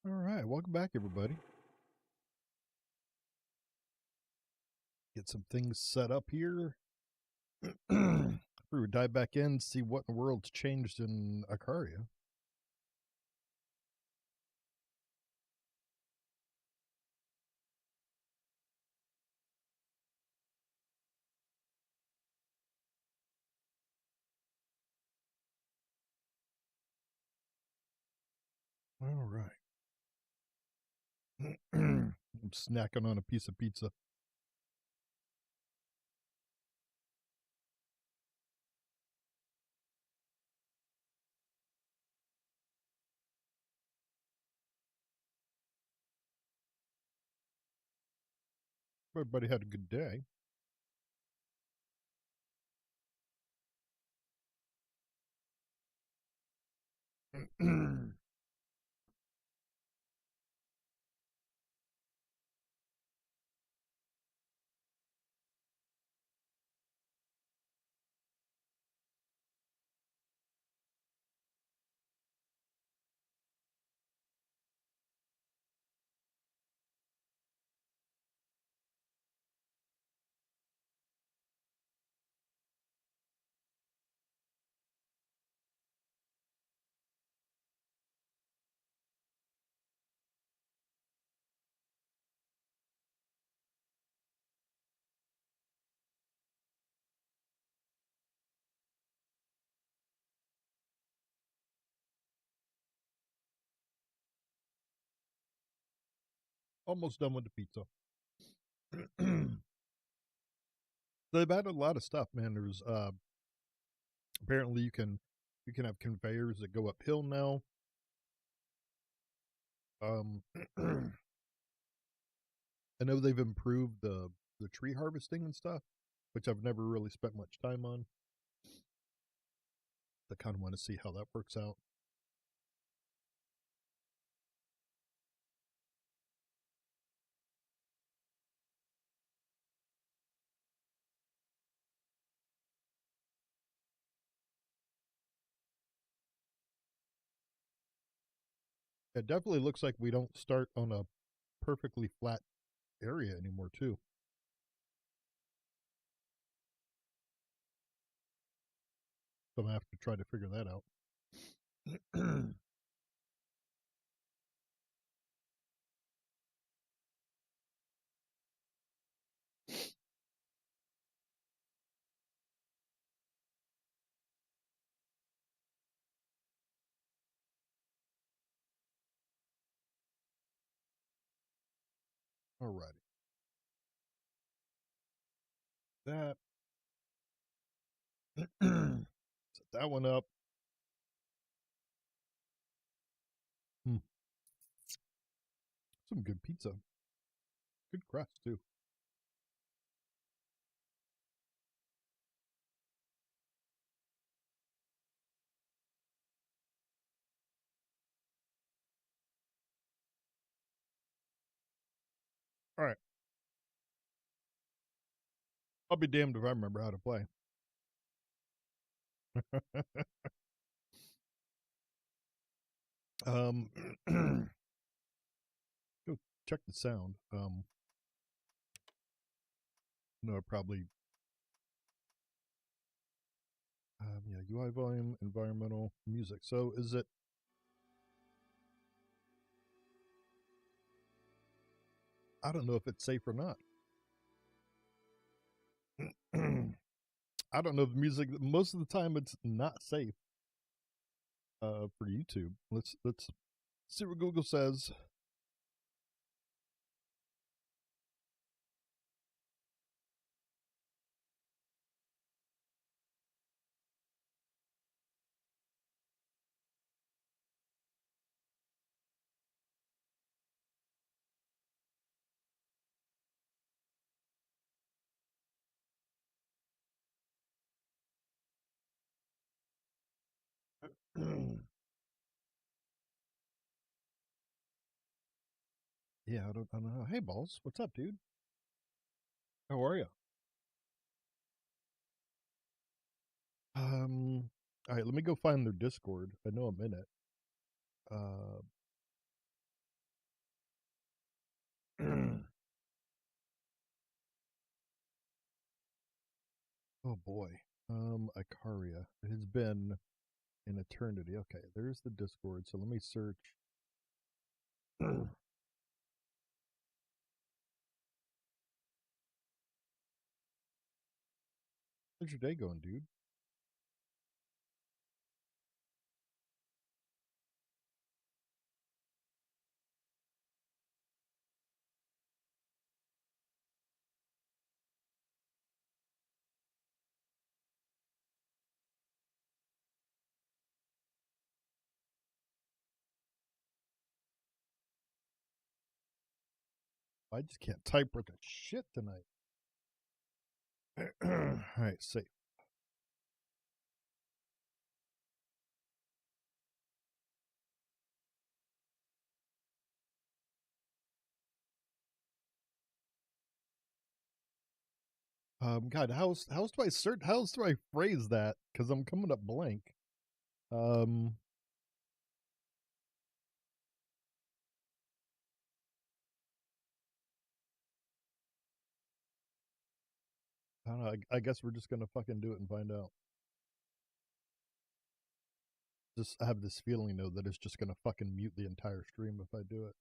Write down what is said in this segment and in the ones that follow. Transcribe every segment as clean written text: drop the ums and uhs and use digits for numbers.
All right, welcome back, everybody. Get some things set up here. We would dive back in, see what in the world's changed in Icaria. All right. I'm snacking on a piece of pizza. Everybody had a good day. Almost done with the pizza. They've added a lot of stuff, man. There's apparently you can have conveyors that go uphill now. I know they've improved the tree harvesting and stuff, which I've never really spent much time on. I kind of want to see how that works out. It definitely looks like we don't start on a perfectly flat area anymore, too. So I'm gonna have to try to figure that out. Alrighty. That set that one up. Hmm. Some good pizza. Good crust too. All right. I'll be damned if I remember how to play. um go check the sound. No, probably yeah, UI volume, environmental, music. So is it I don't know if it's safe or not. I don't know the music most of the time it's not safe for YouTube. Let's see what Google says. Yeah, I don't know. Hey, balls, what's up, dude? How are you? All right, let me go find their Discord. I know I'm in it. Uh, Oh boy. Icaria. It has been an eternity. Okay, there's the Discord. So let me search. How's your day going, dude? I just can't type worth a shit tonight. All right, safe. God, how's do I search? How's do I phrase that? Because I'm coming up blank. Um, I don't know. I guess we're just gonna fucking do it and find out. Just I have this feeling though that it's just gonna fucking mute the entire stream if I do it.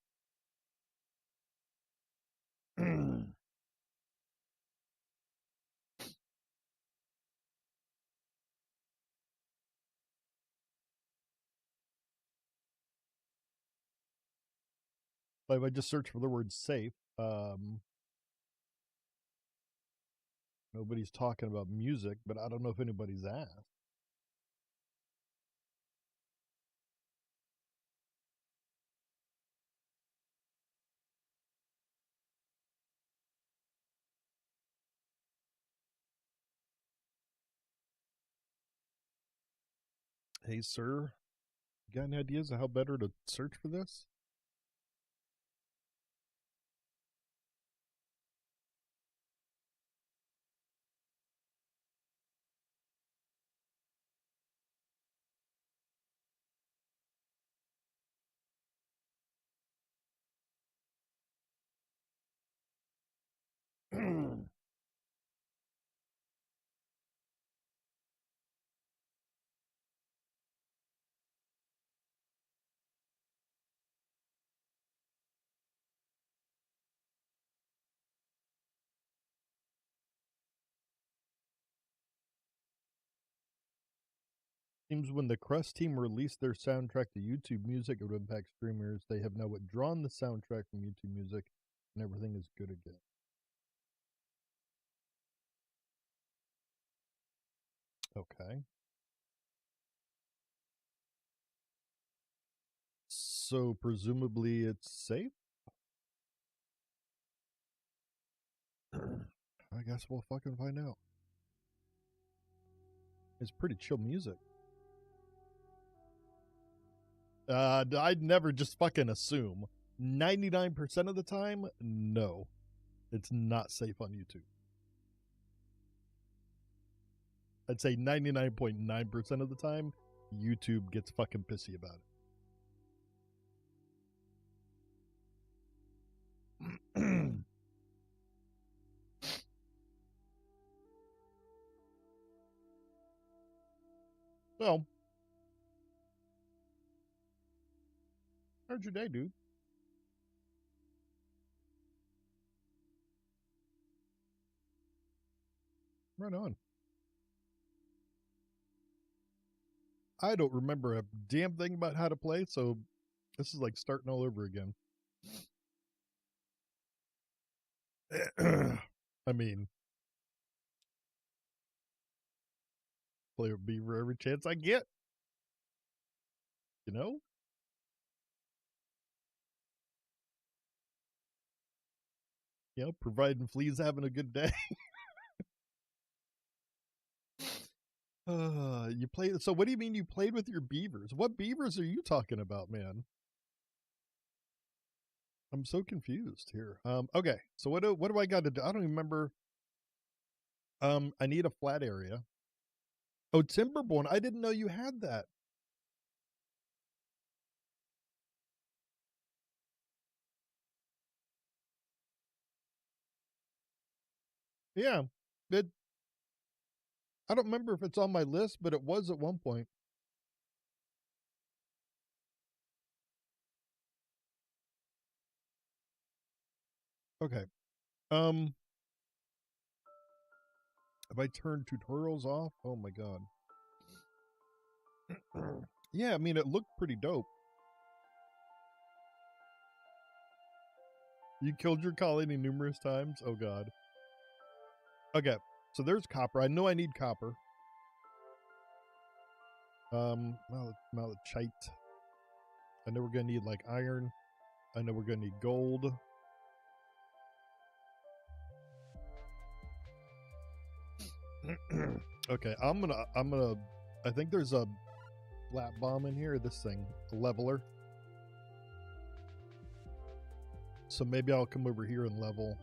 Like if I just search for the word safe, nobody's talking about music, but I don't know if anybody's asked. Hey, sir, you got any ideas of how better to search for this? Seems when the Crust team released their soundtrack to YouTube Music, it would impact streamers. They have now withdrawn the soundtrack from YouTube Music, and everything is good again. Okay. So presumably it's safe? I guess we'll fucking find out. It's pretty chill music. I'd never just fucking assume. 99% of the time, no. It's not safe on YouTube. I'd say 99.9% of the time, YouTube gets fucking pissy about it. So, how's your day, dude? Right on. I don't remember a damn thing about how to play, so this is like starting all over again. I mean, play with Beaver every chance I get, you know? You know, providing Flea's having a good day. You played. So, what do you mean you played with your beavers? What beavers are you talking about, man? I'm so confused here. Okay. So what do I got to do? I don't even remember. I need a flat area. Oh, Timberborn. I didn't know you had that. Yeah. It I don't remember if it's on my list, but it was at one point. Okay. Have I turned tutorials off? Oh my god. Yeah, I mean, it looked pretty dope. You killed your colony numerous times? Oh god. Okay, so there's copper. I know I need copper. Malachite. I know we're gonna need like iron. I know we're gonna need gold. Okay, I think there's a flat bomb in here. This thing, a leveler. So maybe I'll come over here and level.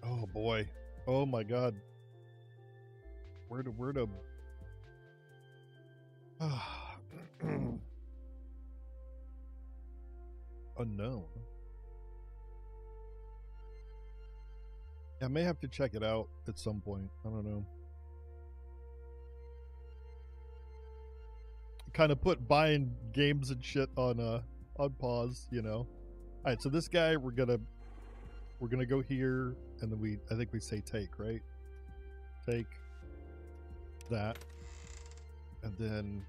Oh boy. Oh my god. Where to unknown. I may have to check it out at some point. I don't know. Kind of put buying games and shit on pause, you know. All right, so this guy we're gonna go here, and then I think we say take, right? Take that, and then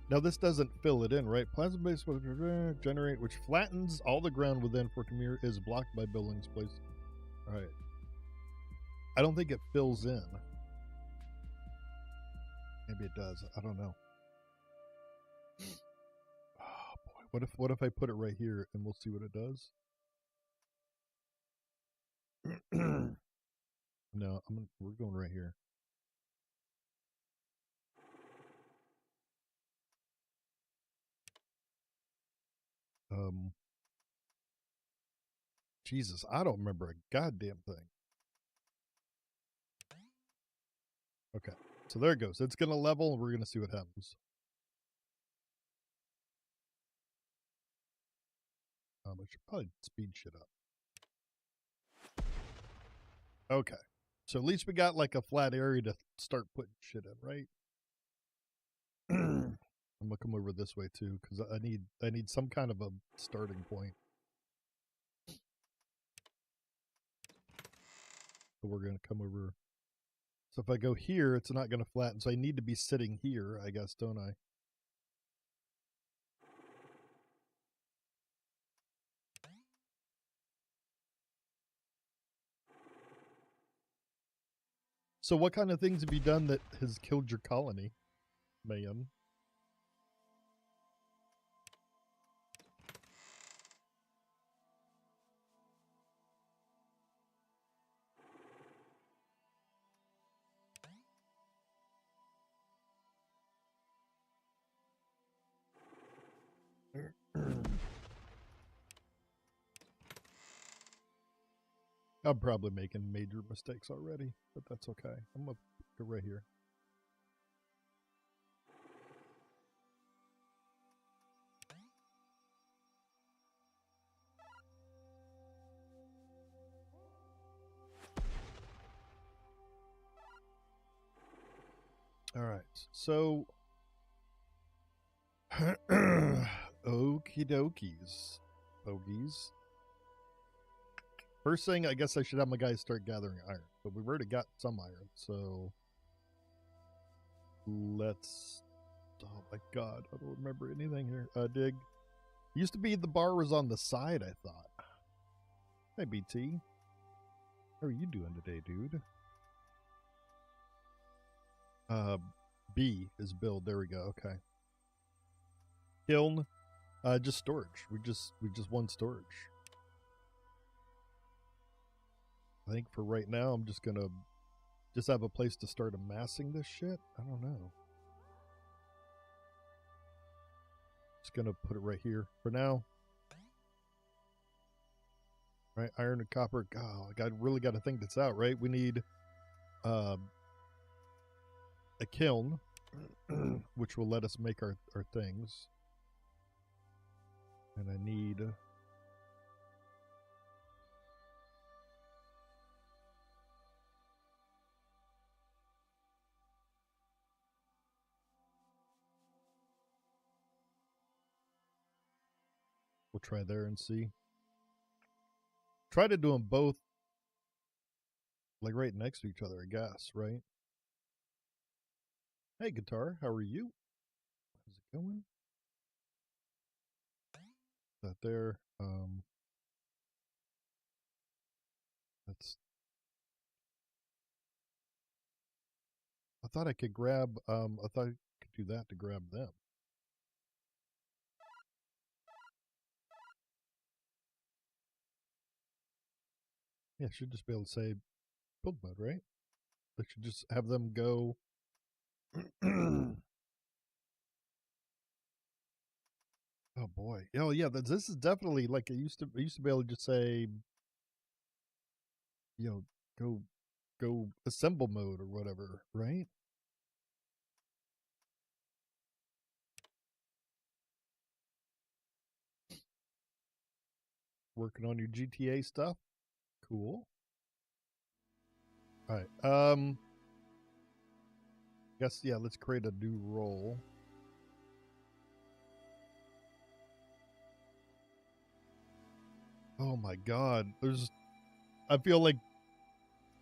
now this doesn't fill it in, right? Plasma base will generate, which flattens all the ground within for Tamir is blocked by buildings placed. All right. I don't think it fills in. Maybe it does. I don't know. Oh boy, what if I put it right here and we'll see what it does? No, we're going right here. Jesus, I don't remember a goddamn thing. Okay, so there it goes. It's gonna level, and we're gonna see what happens. I should probably speed shit up. Okay, so at least we got like a flat area to start putting shit in, right? I'm gonna come over this way too, because I need some kind of a starting point. So we're gonna come over. So if I go here, it's not gonna flatten. So I need to be sitting here, I guess, don't I? So what kind of things have you done that has killed your colony, man? I'm probably making major mistakes already, but that's okay. I'm gonna go right here. All right, so okie dokies, bogies. First thing, I guess I should have my guys start gathering iron, but we've already got some iron, so let's. Oh my god, I don't remember anything here. Dig. Used to be the bar was on the side, I thought. Hey, BT. How are you doing today, dude? B is build. There we go. Okay. Kiln. Just storage. We just want storage. I think for right now, I'm just gonna have a place to start amassing this shit. I don't know. Just gonna put it right here for now. Right, iron and copper. God, I really got to think this out, right? We need a kiln, which will let us make our things. And I need We'll try there and see. Try to do them both like right next to each other, I guess, right? Hey, guitar, how are you? How's it going? That there. That's. I thought I could grab. I thought I could do that to grab them. Yeah, should just be able to say build mode, right? They should just have them go. Oh boy. Oh yeah, this is definitely like it used to. I used to be able to just say, you know, go assemble mode or whatever, right? Working on your GTA stuff. Cool. All right. Guess yeah. Let's create a new role. Oh my god. There's. I feel like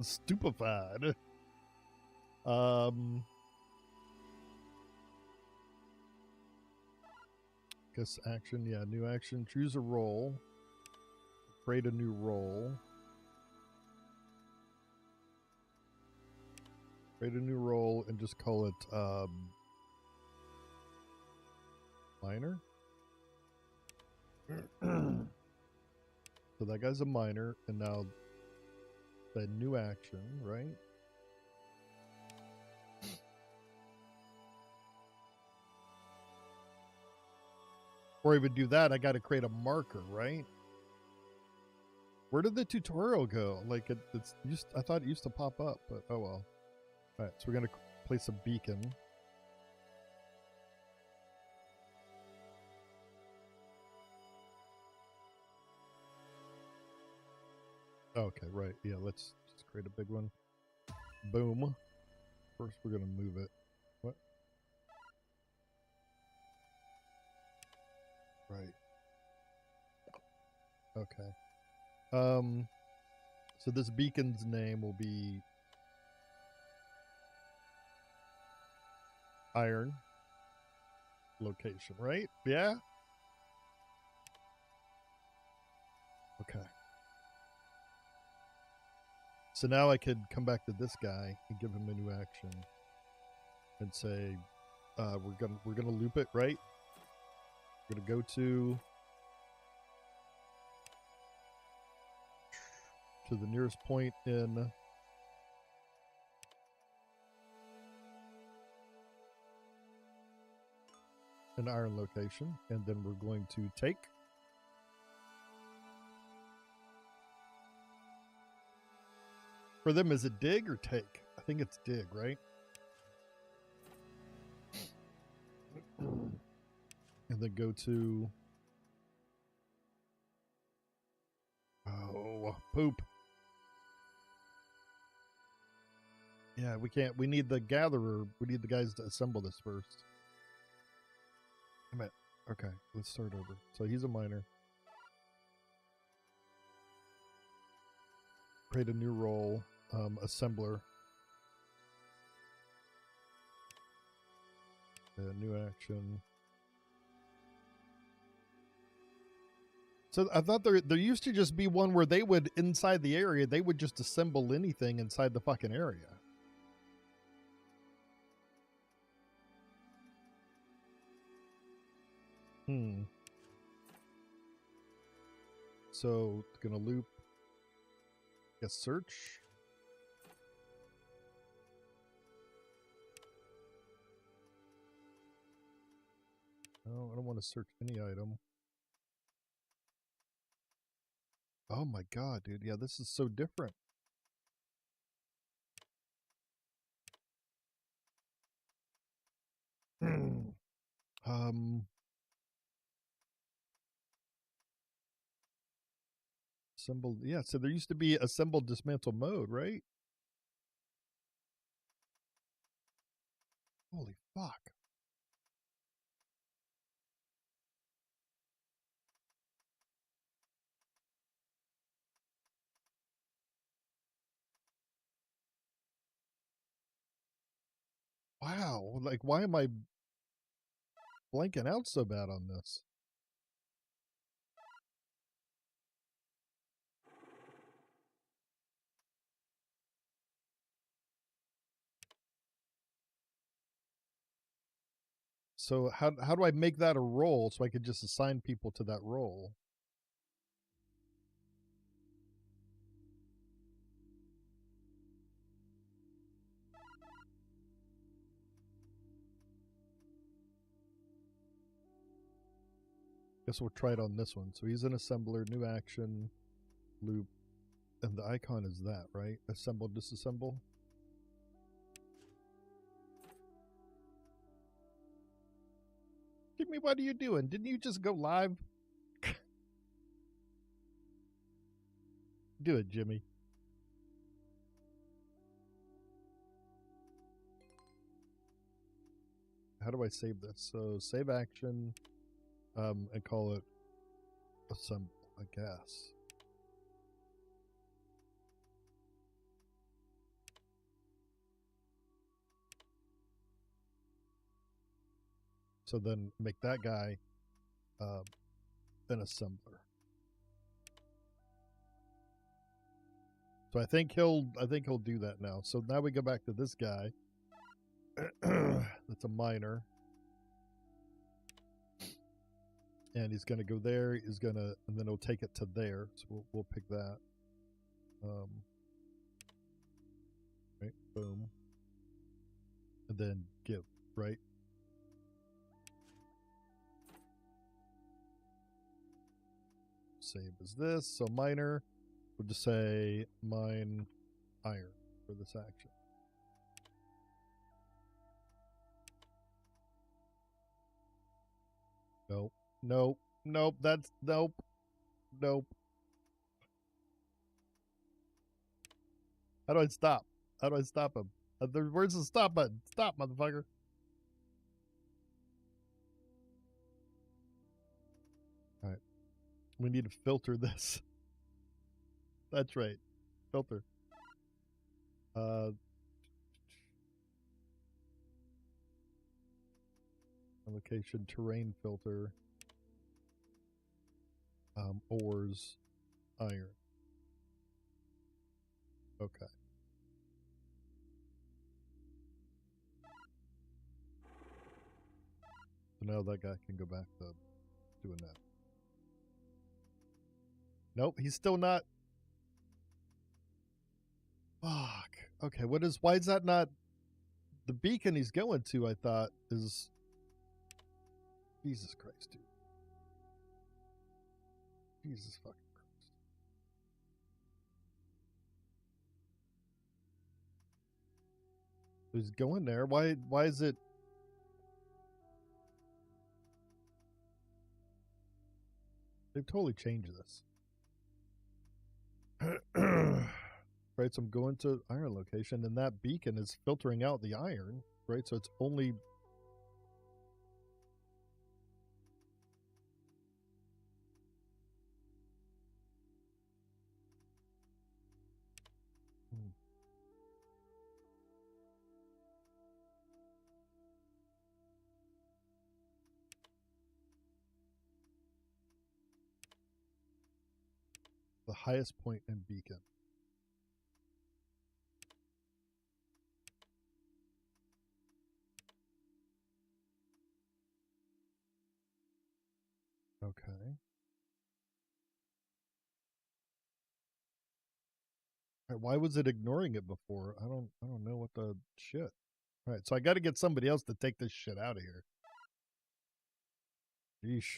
stupefied. Guess action. Yeah, new action. Choose a role. Create a new role. Create a new role and just call it minor. So that guy's a minor, and now the new action, right? Before I even do that, I got to create a marker, right? Where did the tutorial go? Like it's used. I thought it used to pop up, but oh well. All right, so we're gonna place a beacon. Okay, right. Yeah, let's just create a big one. Boom. First, we're gonna move it. What? Right. Okay. So this beacon's name will be Iron location, right? Yeah. Okay. So now I could come back to this guy and give him a new action and say, we're gonna loop it, right? We're gonna go to the nearest point in an iron location, and then we're going to take. For them, is it dig or take? I think it's dig, right? And then go to. Oh, poop. Yeah, we can't. We need the gatherer. We need the guys to assemble this first. Okay, let's start over. So he's a miner. Create a new role, assembler. New action. So I thought there used to just be one where they would, inside the area, they would just assemble anything inside the fucking area. So it's gonna loop. Guess search. No, I don't want to search any item. Oh my god, dude. Yeah, this is so different. Assembled. Yeah, so there used to be assemble dismantle mode, right? Holy fuck. Wow, like why am I blanking out so bad on this? So how do I make that a role so I could just assign people to that role? Guess we'll try it on this one. So he's an assembler, new action, loop, and the icon is that, right? Assemble, disassemble. Jimmy, what are you doing? Didn't you just go live? Do it, Jimmy. How do I save this? So save action, and call it assemble, I guess. So then make that guy an assembler. So I think he'll do that now. So now we go back to this guy. That's a miner. And he's gonna go there, he's gonna, and then he'll take it to there. So we'll pick that. Right, boom. And then give, right? Same as this. So miner, we'll just say mine iron for this action. Nope. Nope. Nope. That's nope. Nope. How do I stop? How do I stop him? Where's the stop button? Stop, motherfucker. Alright. We need to filter this. That's right. Filter. Allocation terrain filter. Ores, iron. Okay. So now that guy can go back to doing that. Nope, he's still not. Fuck. Okay, why is that not the beacon he's going to, I thought, is Jesus Christ, dude. Jesus fucking Christ. He's going there. Why is it? They've totally changed this. Right, so I'm going to iron location, and that beacon is filtering out the iron, right? So it's only the highest point in beacon. Okay. Right, why was it ignoring it before? I don't know what the shit. All right, so I got to get somebody else to take this shit out of here. Yeesh.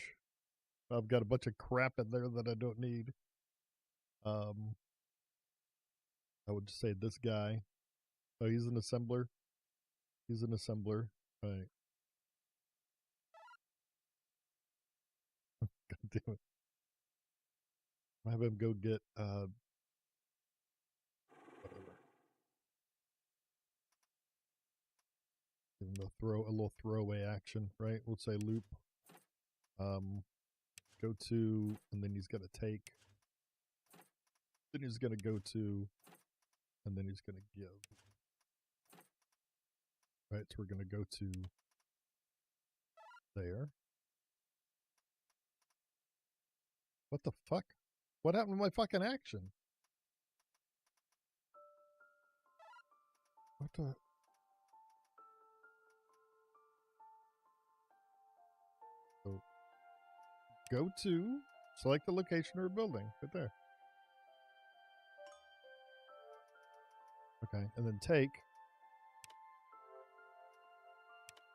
I've got a bunch of crap in there that I don't need. I would just say this guy. Oh, he's an assembler. He's an assembler. All right. God damn it. I'll have him go get whatever. Give him a little throwaway action, right? We'll say loop. Go to, and then he's gonna take. Then he's gonna go to, and then he's gonna give. Right, so we're going to go to there. What the fuck? What happened to my fucking action? What the? So go to, select the location or building, right there. Okay, and then take,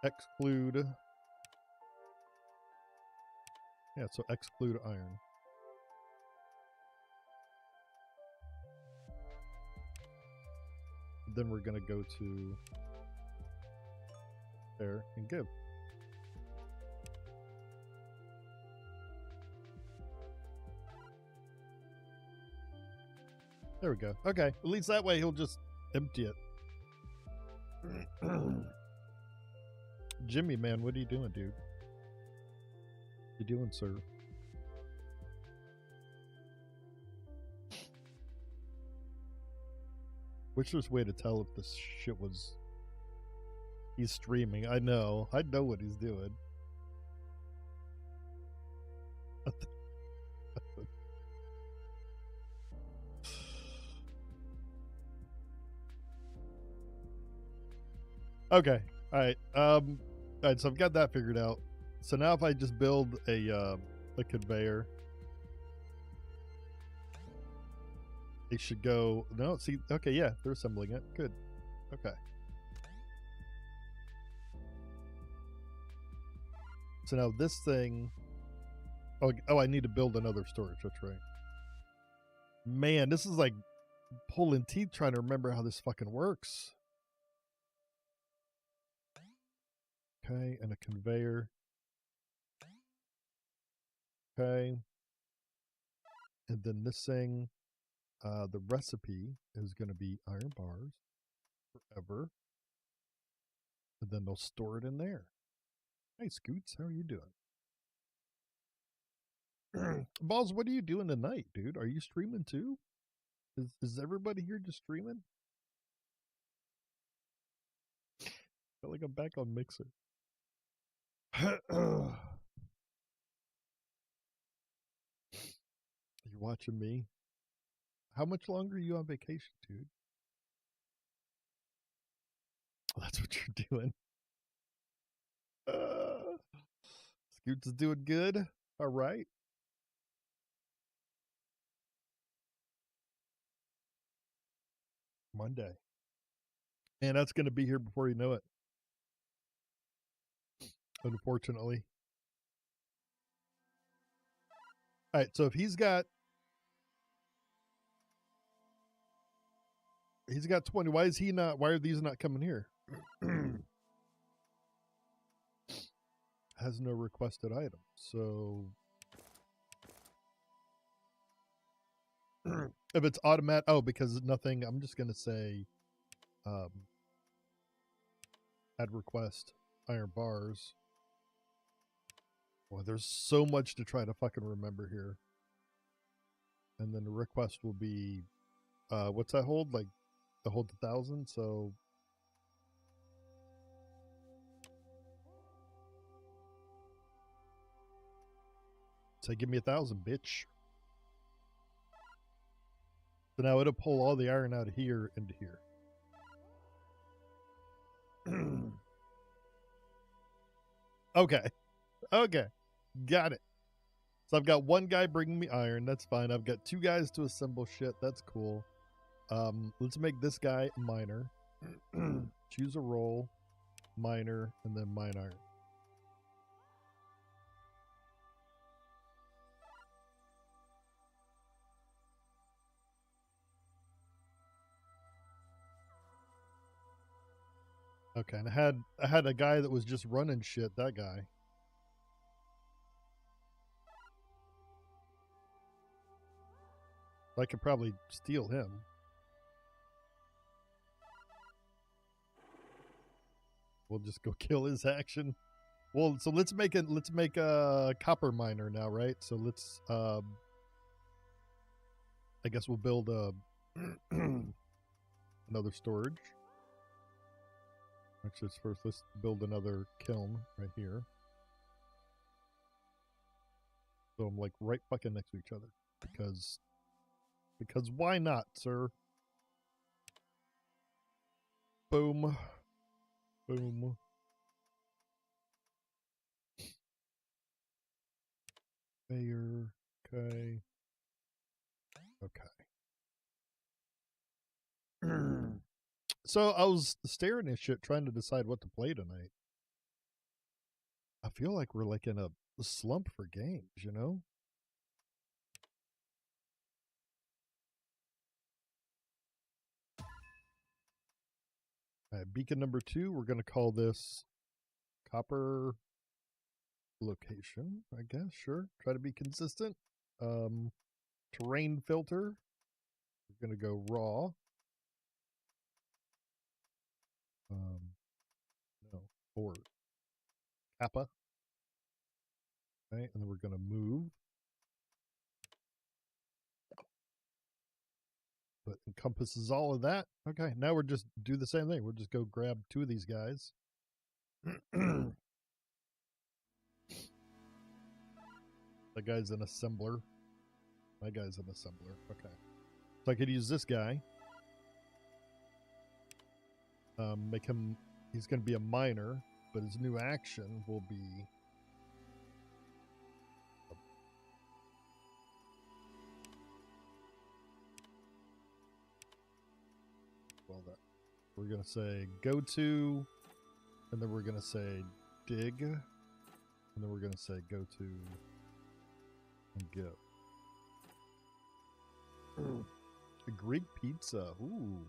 exclude. Yeah, so exclude iron. Then we're going to go to there and give. There we go. Okay, at least that way he'll just empty it. Jimmy, man, what are you doing, dude? What you doing, sir? Which way to tell if this shit was... He's streaming. I know what he's doing. Okay. Alright. Alright, so I've got that figured out. So now if I just build a conveyor, it should go... No, see... Okay, yeah, they're assembling it. Good. Okay. So now this thing... Oh, I need to build another storage. That's right. Man, this is like pulling teeth trying to remember how this fucking works. Okay, and a conveyor. Okay. And then this thing, the recipe is going to be iron bars forever. And then they'll store it in there. Hey, Scoots, how are you doing? Balls, what are you doing tonight, dude? Are you streaming too? Is everybody here just streaming? I feel like I'm back on Mixer. You're watching me? How much longer are you on vacation, dude? Oh, that's what you're doing. Scoots is doing good. All right. Monday. And that's going to be here before you know it. Unfortunately. All right. So if he's got 20, why are these not coming here? Has no requested item. So if it's automatic, because nothing, I'm just going to say add request iron bars. Boy, there's so much to try to fucking remember here. And then the request will be, what's that hold? Like, the hold 1,000, so... Say, give me 1,000, bitch. So now it'll pull all the iron out of here into here. Okay. Okay. Got it. So I've got one guy bringing me iron. That's fine. I've got 2 guys to assemble shit. That's cool. Let's make this guy a miner. Choose a role, miner, and then mine iron. Okay, and I had a guy that was just running shit. That guy. I could probably steal him. We'll just go kill his action. Well, so let's make a copper miner now, right? So let's I guess we'll build a another storage. Actually, first let's build another kiln right here. So I'm like right fucking next to each other. Because why not, sir? Boom. Boom. Mayor. Okay. Okay. So I was staring at shit trying to decide what to play tonight. I feel like we're like in a slump for games, you know? Beacon number 2, we're going to call this copper location, I guess. Sure. Try to be consistent. Terrain filter. We're going to go raw. No, or kappa. Okay, and then we're going to move. But encompasses all of that. Okay, now we're just do the same thing. We'll just go grab 2 of these guys. That guy's an assembler. That guy's an assembler. Okay. So I could use this guy. Make him, he's going to be a miner, but his new action will be well, that we're going to say go to, and then we're going to say dig, and then we're going to say go to and go. A Greek pizza. Ooh.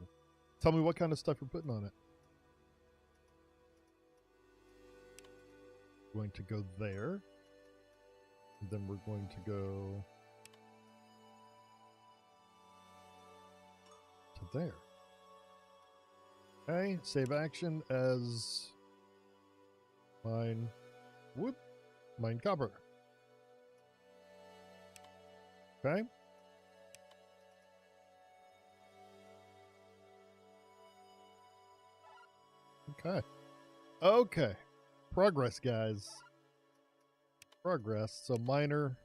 Tell me what kind of stuff you're putting on it. Going to go there. And then we're going to go to there. Okay, save action as mine. Whoop. Mine copper. Okay. Okay. Okay. Progress, guys. Progress. So miner,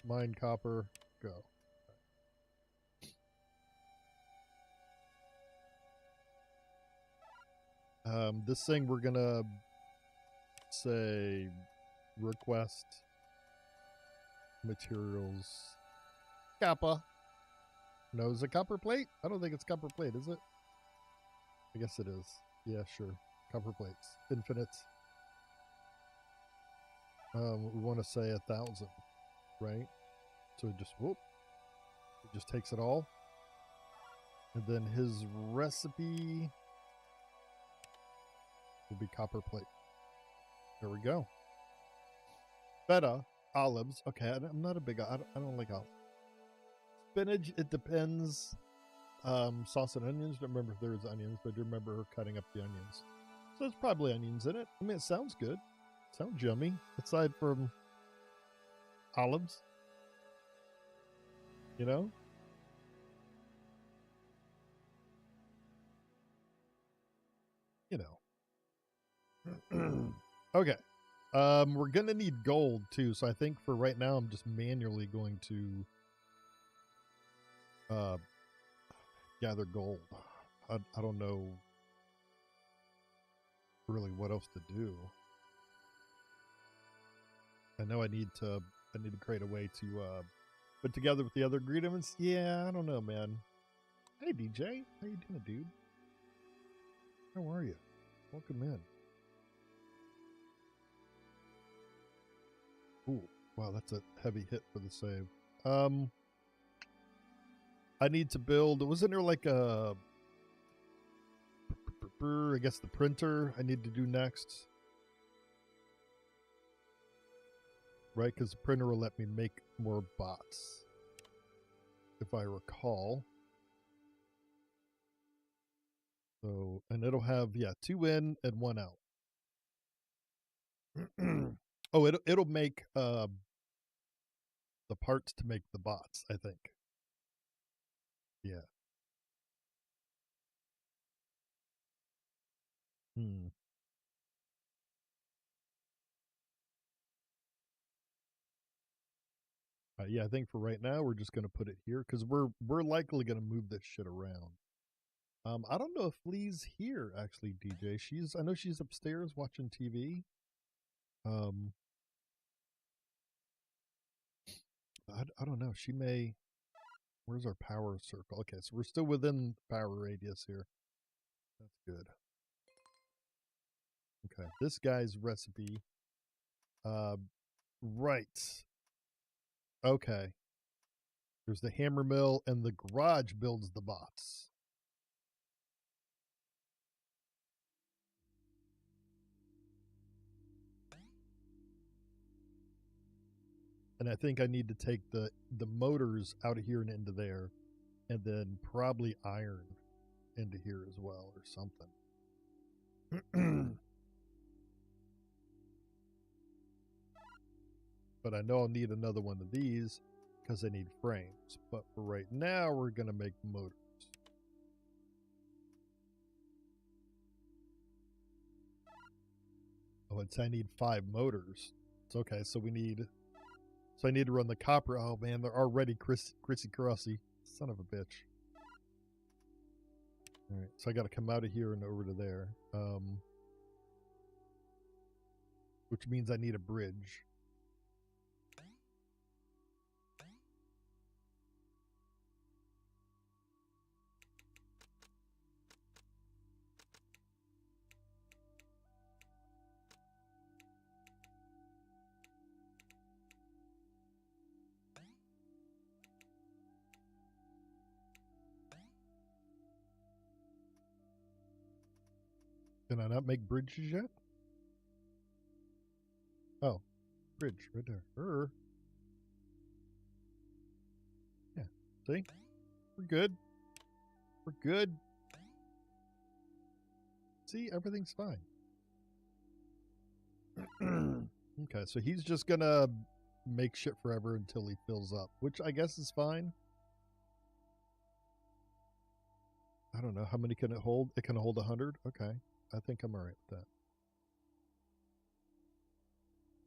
mine copper, go. This thing we're gonna say request materials kappa. No, is it copper plate? I don't think it's copper plate, is it? I guess it is. Yeah, sure. Copper plates. Infinite. We want to say 1,000, right? So it just whoop. It just takes it all. And then his recipe will be copper plate. There we go. Feta, olives. Okay, I'm not a big. I don't like olives. Spinach. It depends. Sauce and onions. Don't remember if there was onions, but I do remember her cutting up the onions. So there's probably onions in it. I mean, it sounds good. It sounds yummy. Aside from olives, you know. You know. Okay. We're gonna need gold too, so I think for right now I'm just manually going to gather gold. I don't know really what else to do. I know I need to create a way to put together with the other ingredients. Yeah, I don't know, man. Hey DJ, how you doing, dude? How are you? Welcome in. Ooh, wow, that's a heavy hit for the save. I need to build. Wasn't there like a? I guess the printer I need to do next, right? Because the printer will let me make more bots, if I recall. So, and it'll have 2 in and 1 out. Oh, it'll make the parts to make the bots, I think. Yeah. Yeah, I think for right now we're just gonna put it here because we're likely gonna move this shit around. I don't know if Lee's here actually, DJ. I know she's upstairs watching TV. Um, I don't know. She may. Where's our power circle? Okay, so we're still within the power radius here. That's good. Okay, this guy's recipe. Right. Okay. There's the hammer mill, and the garage builds the bots. And I think I need to take the motors out of here and into there, and then probably iron into here as well, or something. But I know I'll need another one of these because I need frames. But for right now, we're going to make motors. Oh, I need 5 motors. It's okay, so I need to run the copper. Oh man, they're already crissy crossy. Son of a bitch. Alright, so I got to come out of here and over to there. Which means I need a bridge. Can I not make bridges yet? Oh, bridge right there. Yeah, see? We're good. We're good. See, everything's fine. Okay, so he's just gonna make shit forever until he fills up, which I guess is fine. I don't know. How many can it hold? It can hold 100? Okay. I think I'm alright with that.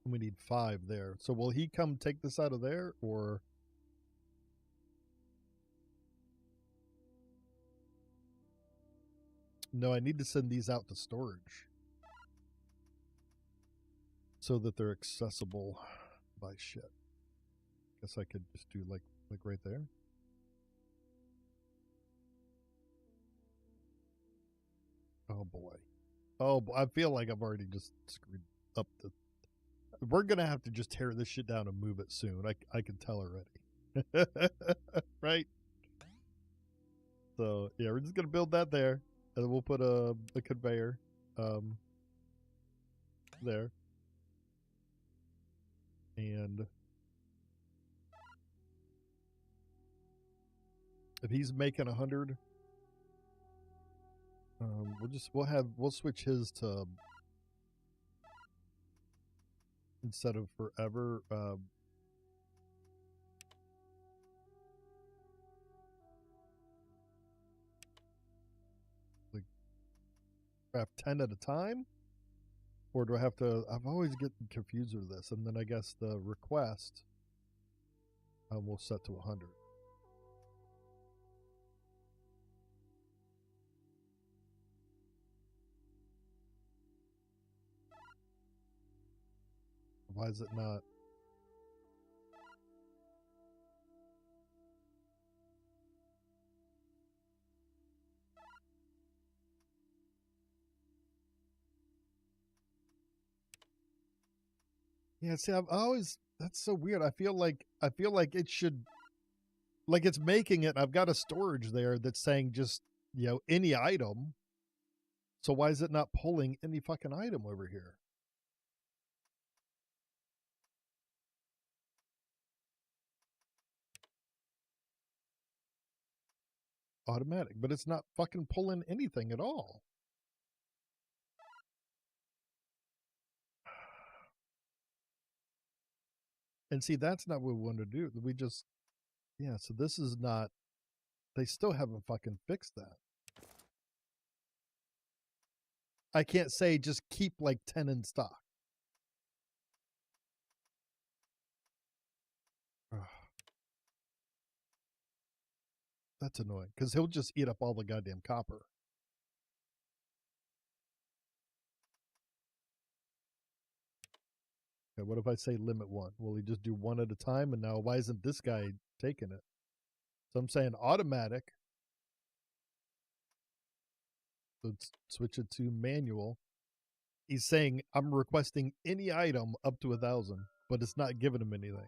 And we need 5 there. So will he come take this out of there, or... No, I need to send these out to storage. So that they're accessible by shit. Guess I could just do like right there. Oh boy. Oh, I feel like I've already just screwed up the... We're gonna have to just tear this shit down and move it soon. I can tell already. Right? So yeah, we're just gonna build that there, and then we'll put a conveyor there. And if he's making 100, we'll switch his to, instead of forever, like craft 10 at a time, or do I have to? I've always getting confused with this, and then I guess the request we'll set to 100. Why is it not? Yeah, see, I've always, that's so weird. I feel like it should, like, it's making it. I've got a storage there that's saying just, any item. So why is it not pulling any fucking item over here? Automatic, but it's not fucking pulling anything at all. And see, that's not what we want to do. We just, yeah, so this is not, they still haven't fucking fixed that. I can't say just keep like 10 in stock. Ugh. That's annoying, because he'll just eat up all the goddamn copper. Okay, what if I say limit 1? Will he just do 1 at a time? And now why isn't this guy taking it? So I'm saying automatic. Let's switch it to manual. He's saying I'm requesting any item up to 1,000, but it's not giving him anything.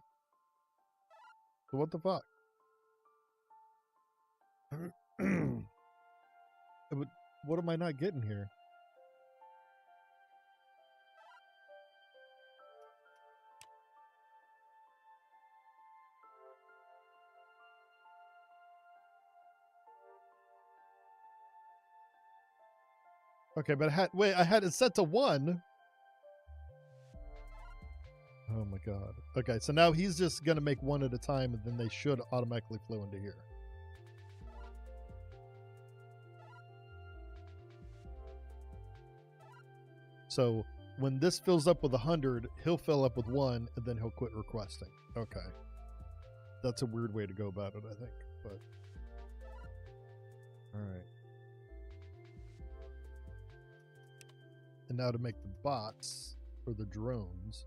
So what the fuck? What am I not getting here? Okay, but I had it set to 1. Oh my god. Okay, so now he's just gonna make 1 at a time, and then they should automatically flow into here. So when this fills up with 100, he'll fill up with 1, and then he'll quit requesting. Okay. That's a weird way to go about it, I think. But all right. And now to make the bots for the drones.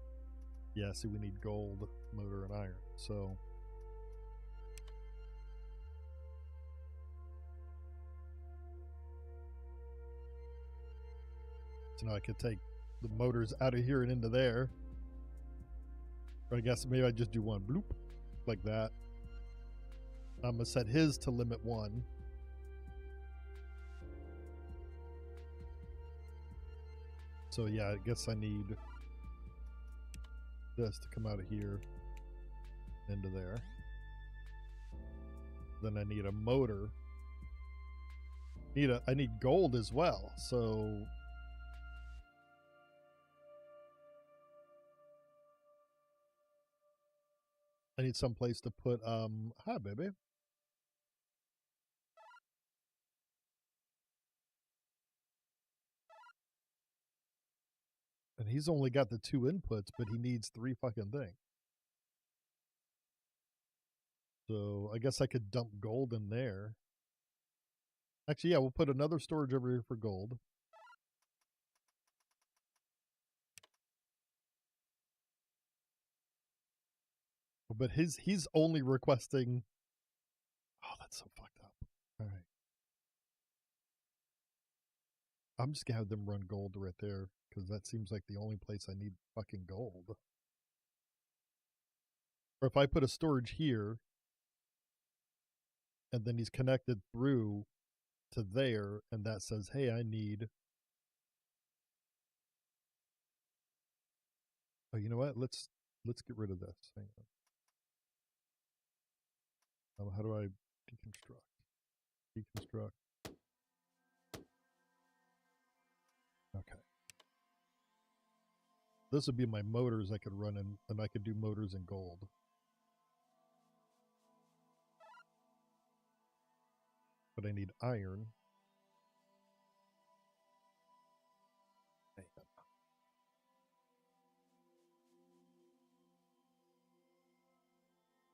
Yeah, see, we need gold, motor, and iron. So now I could take the motors out of here and into there. Or I guess maybe I just do 1 bloop like that. I'm gonna set his to limit 1. So yeah, I guess I need this to come out of here into there. Then I need a motor. I need gold as well. So I need some place to put hi baby. And he's only got the 2 inputs, but he needs 3 fucking things. So I guess I could dump gold in there. Actually, yeah, we'll put another storage over here for gold. But he's only requesting. Oh, that's so fucked up. All right. I'm just gonna have them run gold right there, because that seems like the only place I need fucking gold. Or if I put a storage here, and then he's connected through to there, and that says, hey, I need. Oh, you know what? Let's get rid of this. Hang on. How do I deconstruct? Deconstruct. Okay. This would be my motors I could run in, and I could do motors in gold. But I need iron.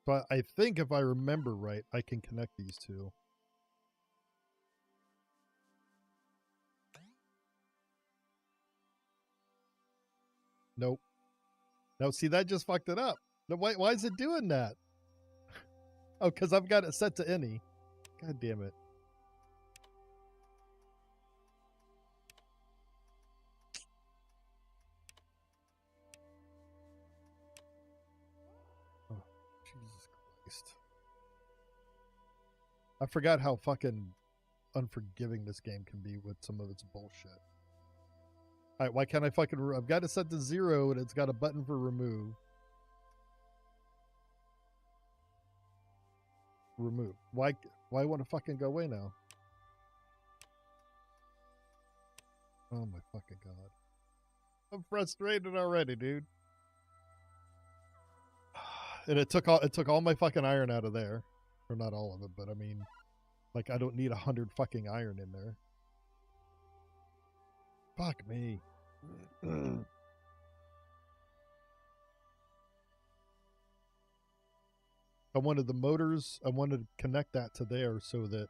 But I think if I remember right, I can connect these two. Nope. No, see, that just fucked it up. Why is it doing that? Oh, because I've got it set to any. God damn it. Oh, Jesus Christ. I forgot how fucking unforgiving this game can be with some of its bullshit. Alright, why can't I fucking... I've got it set to 0, and it's got a button for remove. Remove. Why want to fucking go away now? Oh my fucking god. I'm frustrated already, dude. And it took all my fucking iron out of there. Or not all of it, but I mean, like, I don't need 100 fucking iron in there. Fuck me. I wanted the motors, I wanted to connect that to there so that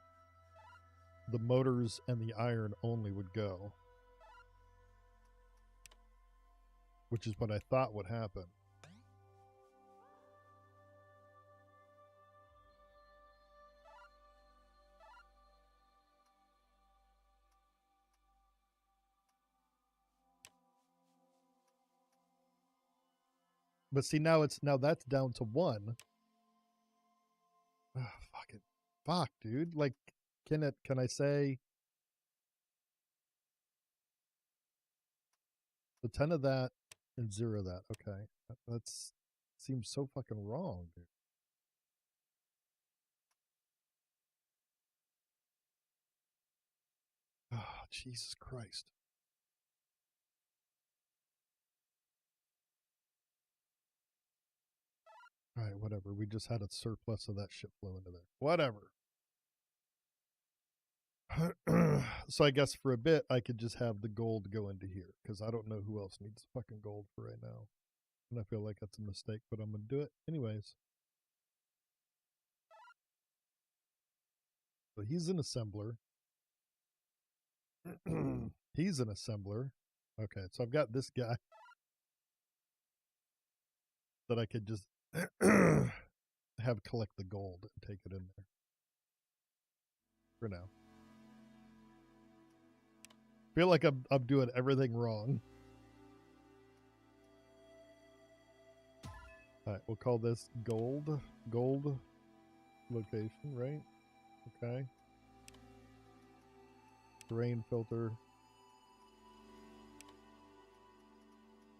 the motors and the iron only would go. Which is what I thought would happen. But see, now that's down to 1. Oh, fuck, dude. Like, can I say the 10 of that and 0 of that? Okay, that's seems so fucking wrong, dude. Oh, Jesus Christ. All right, whatever. We just had a surplus of that shit flow into there. Whatever. So I guess for a bit I could just have the gold go into here because I don't know who else needs fucking gold for right now. And I feel like that's a mistake, but I'm gonna do it anyways. So he's an assembler. He's an assembler. Okay, so I've got this guy that I could just have collect the gold and take it in there for now. Feel like I'm doing everything wrong. All right, we'll call this gold location, right? Okay. Terrain filter.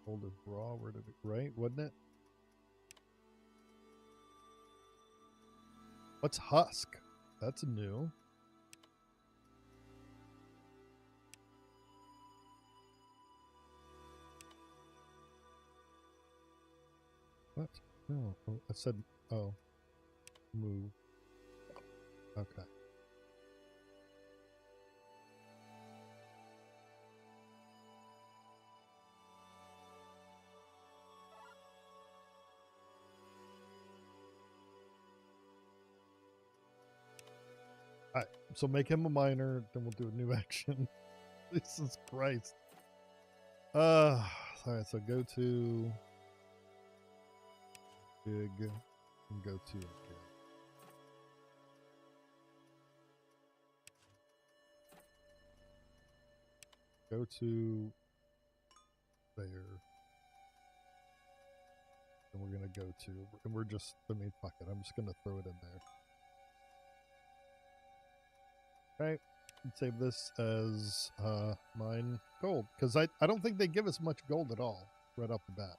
Gold is raw. Where did it? Right, wasn't it? What's husk? That's new. What? No, oh, I said, oh, move. Okay. All right, so make him a miner, then we'll do a new action. Jesus Christ. All right, so go to big and go to again. Go to there. And we're gonna go to, and we're just, I mean, fuck it, I'm just gonna throw it in there. Okay, save this as mine gold, because I don't think they give us much gold at all right off the bat.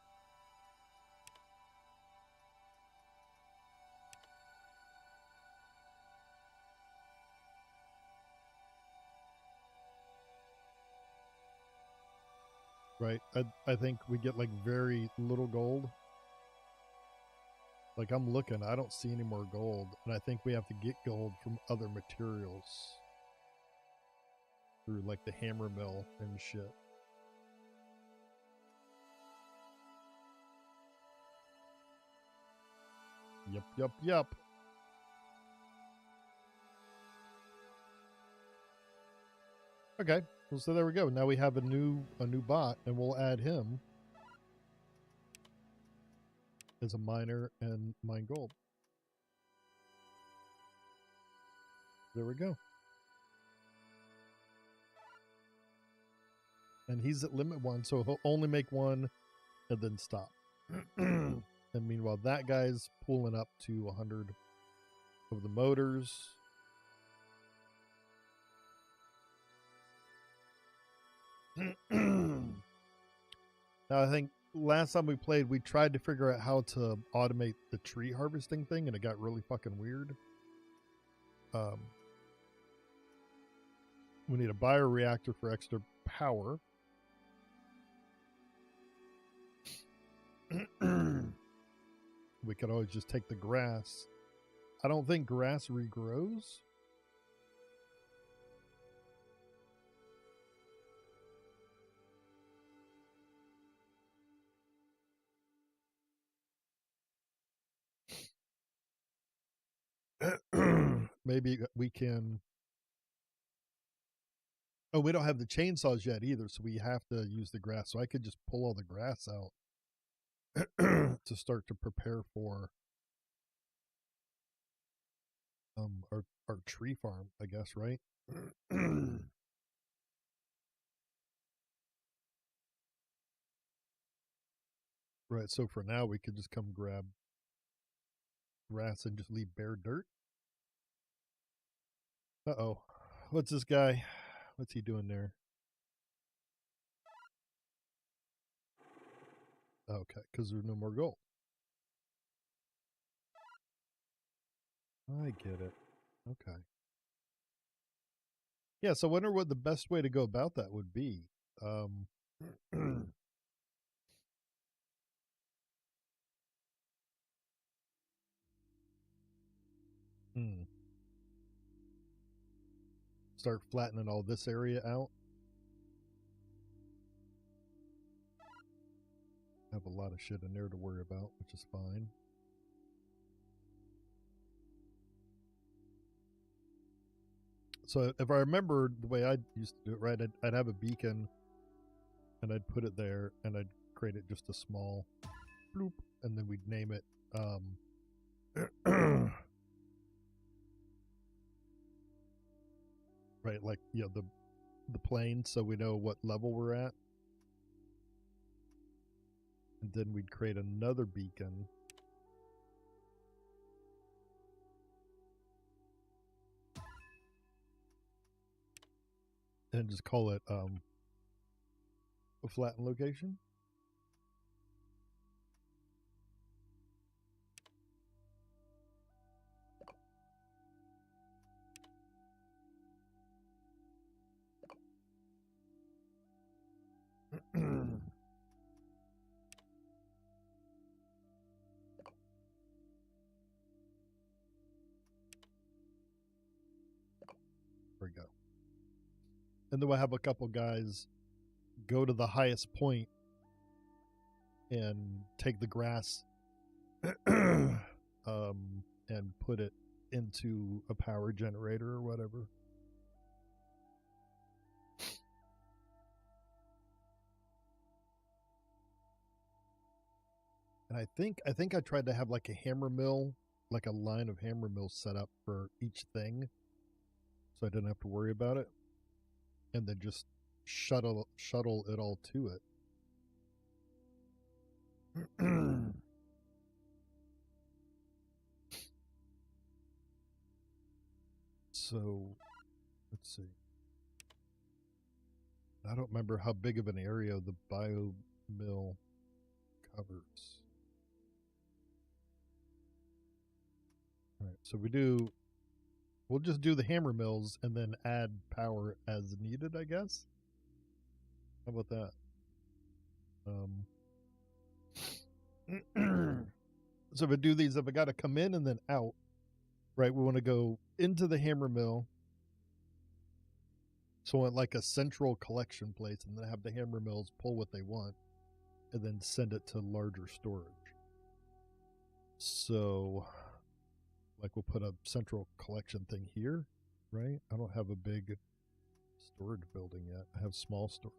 Right, I think we get like very little gold. Like I'm looking, I don't see any more gold, and I think we have to get gold from other materials through like the hammer mill and shit. Yep. Okay, well, so there we go. Now we have a new bot, and we'll add him as a miner and mine gold. There we go. And he's at limit 1, so he'll only make 1 and then stop. And meanwhile, that guy's pulling up to 100 of the motors. Now, I think last time we played, we tried to figure out how to automate the tree harvesting thing, and it got really fucking weird. We need a bioreactor for extra power. We could always just take the grass. I don't think grass regrows. maybe we can. Oh, we don't have the chainsaws yet either, so we have to use the grass. So I could just pull all the grass out to start to prepare for our tree farm, I guess, right? Right. So for now, we could just come grab grass and just leave bare dirt. Uh-oh. What's this guy? What's he doing there? Okay, because there's no more gold. I get it. Okay. Yeah, so I wonder what the best way to go about that would be. hmm. Start flattening all this area out. Have a lot of shit in there to worry about, which is fine. So if I remember the way I used to do it, right, I'd have a beacon and I'd put it there and I'd create it just a small bloop, and then we'd name it right, like, you know, the plane, so we know what level we're at. And then we'd create another beacon. And just call it a flattened location. There we go. And then we'll have a couple guys go to the highest point and take the grass and put it into a power generator or whatever. And I think I tried to have like a hammer mill, like a line of hammer mills set up for each thing, so I didn't have to worry about it, and then just shuttle it all to it. So let's see. I don't remember how big of an area the bio mill covers. All right, so we'll just do the hammer mills and then add power as needed, I guess. How about that? So if I do these, if I got to come in and then out, right? We want to go into the hammer mill. So I want like a central collection place, and then have the hammer mills pull what they want, and then send it to larger storage. So, like, we'll put a central collection thing here, right? I don't have a big storage building yet. I have small storage.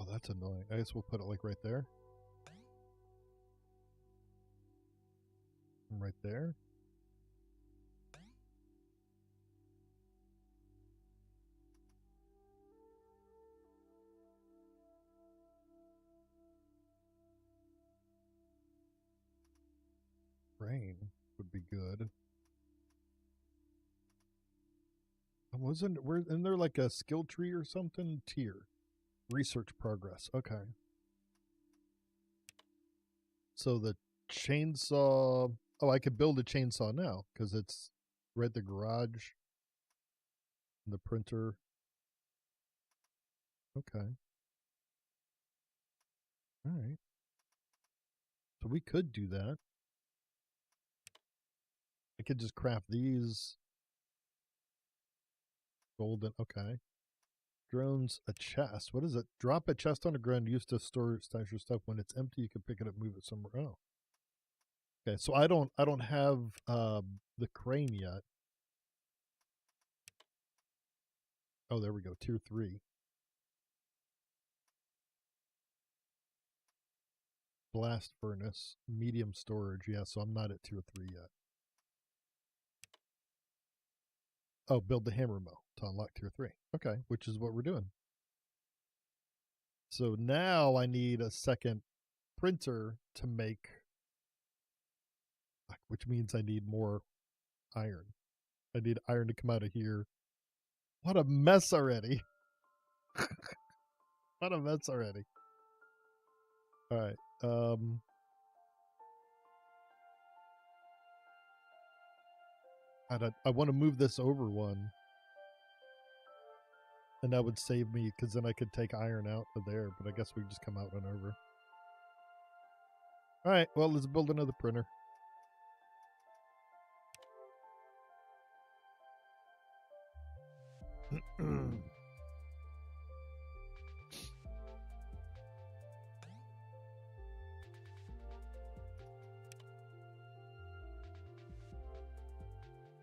Oh, that's annoying. I guess we'll put it like right there. And right there. Rain would be good. Wasn't there like a skill tree or something? Tier. Research progress. Okay. So the chainsaw. Oh, I could build a chainsaw now because it's right the garage. And the printer. Okay. All right. So we could do that. I could just craft these. Golden. Okay. Drones, a chest. What is it? Drop a chest on the ground used to store stash your stuff. When it's empty, you can pick it up, move it somewhere. Oh. Okay, so I don't have the crane yet. Oh, there we go. Tier 3. Blast furnace, medium storage. Yeah, so I'm not at tier 3 yet. Oh, build the hammer mill to unlock tier 3. Okay, which is what we're doing. So now I need a second printer to make, which means I need more iron. I need iron to come out of here. What a mess already. What a mess already. All right. I want to move this over one. And that would save me, because then I could take iron out of there. But I guess we just come out and over. All right. Well, let's build another printer.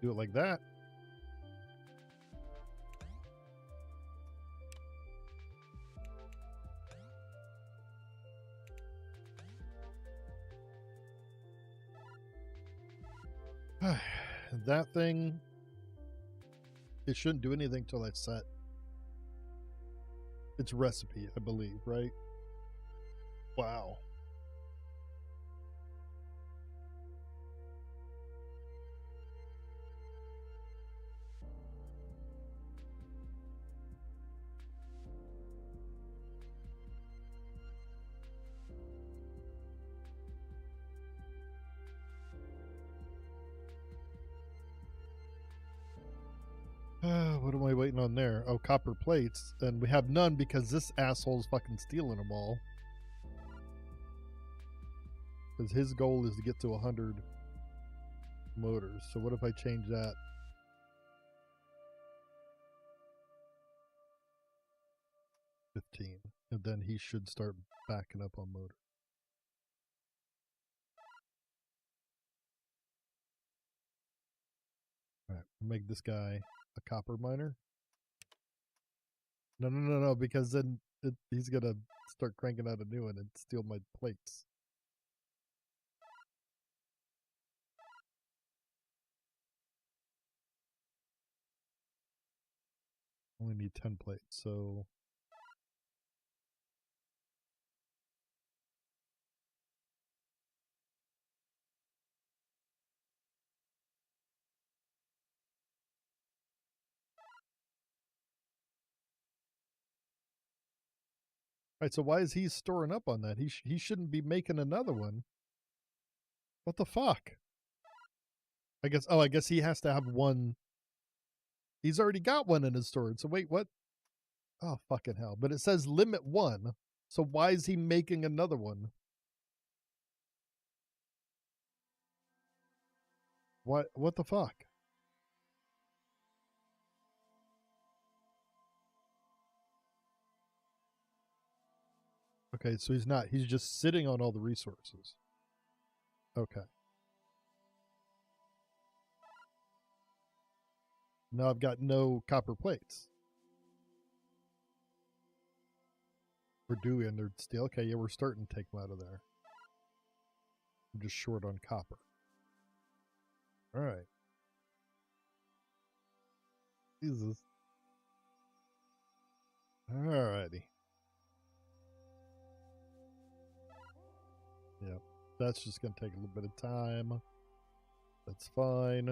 Do it like that. That thing, it shouldn't do anything till I set its recipe, I believe, right? Wow. What am I waiting on there? Oh, copper plates. And we have none because this asshole's fucking stealing them all. Because his goal is to get to 100 motors. So what if I change that? $15. And then he should start backing up on motor. All right, make this guy a copper miner. No, because then he's going to start cranking out a new one and steal my plates. Only need 10 plates, so... All right, so why is he storing up on that? He shouldn't be making another one. What the fuck? I guess he has to have one. He's already got one in his storage. So wait, what? Oh, fucking hell. But it says limit 1. So why is he making another one? What the fuck? Okay, so he's just sitting on all the resources. Okay. Now I've got no copper plates. We're due in there still. Okay, yeah, we're starting to take them out of there. I'm just short on copper. All right. Jesus. Alrighty. Yep. That's just going to take a little bit of time. That's fine.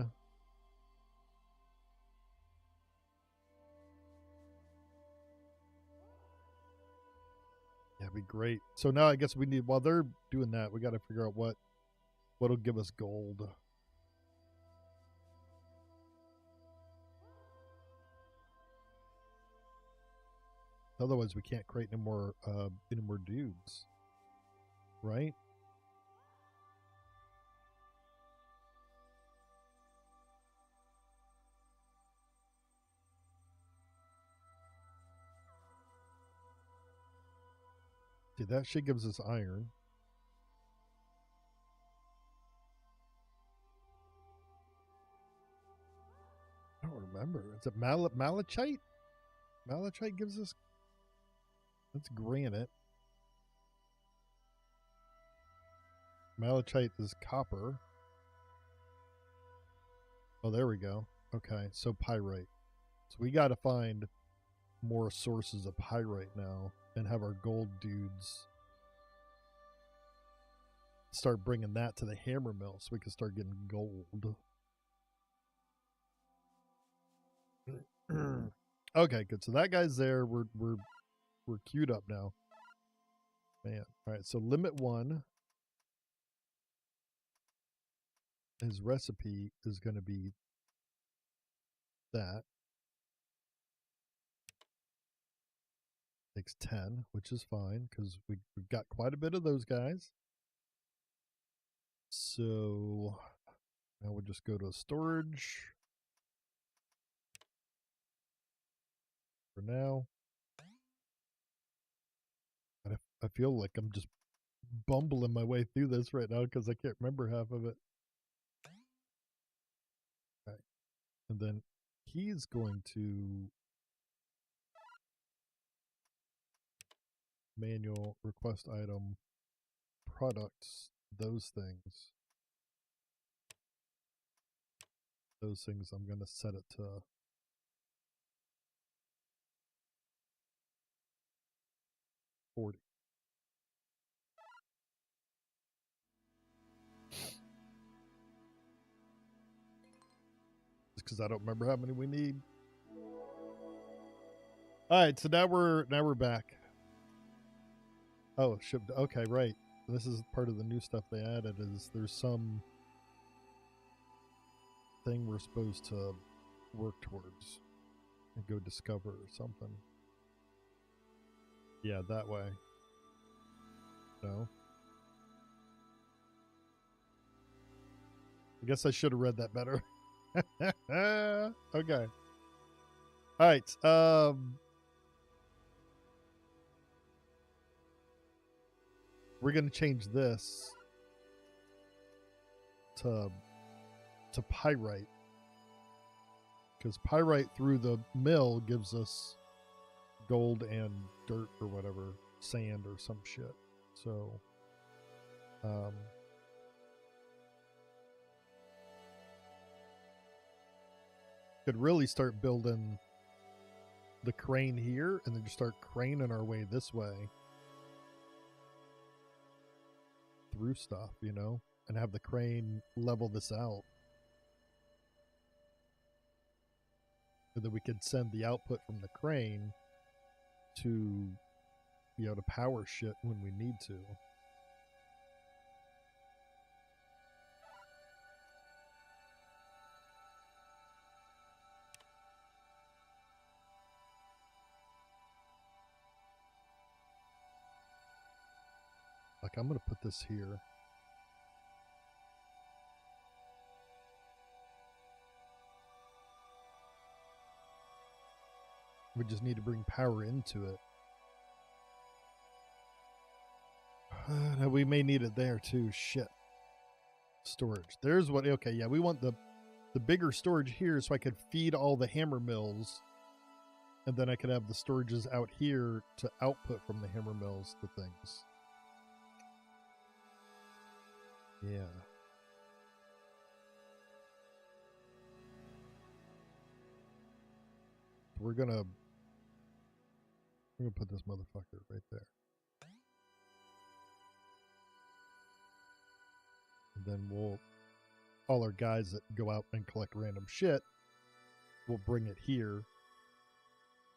Yeah, it'd be great. So now I guess we need, while they're doing that, we got to figure out what'll give us gold. Otherwise, we can't create any more dudes, right? Okay, that shit gives us iron. I don't remember. Is it malachite? Malachite gives us... That's granite. Malachite is copper. Oh, there we go. Okay, so pyrite. So we got to find more sources of pyrite now and have our gold dudes start bringing that to the hammer mill so we can start getting gold. Okay, good. So that guy's there. We're queued up now. Man. All right, so limit 1. His recipe is going to be that. Takes 10, which is fine because we've got quite a bit of those guys. So now we'll just go to storage for now. I feel like I'm just bumbling my way through this right now because I can't remember half of it. Okay. And then he's going to manual request item products, those things. Those things I'm going to set it to 40. Just because I don't remember how many we need. All right, so now we're back. Oh, shipped. Okay, right. This is part of the new stuff they added. Is there's some thing we're supposed to work towards and go discover or something. Yeah, that way. No. I guess I should have read that better. Okay. All right. We're gonna change this to pyrite because pyrite through the mill gives us gold and dirt or whatever, sand or some shit. So, could really start building the crane here and then just start craning our way this way through stuff, you know, and have the crane level this out. And then we could send the output from the crane to, you know, to power shit when we need to. Like, I'm going to put this here. We just need to bring power into it. Now we may need it there too. Shit. Storage. There's what. Okay, yeah, we want the bigger storage here so I could feed all the hammer mills, and then I could have the storages out here to output from the hammer mills the things. Yeah. We're gonna put this motherfucker right there. And then we'll, all our guys that go out and collect random shit, we'll bring it here.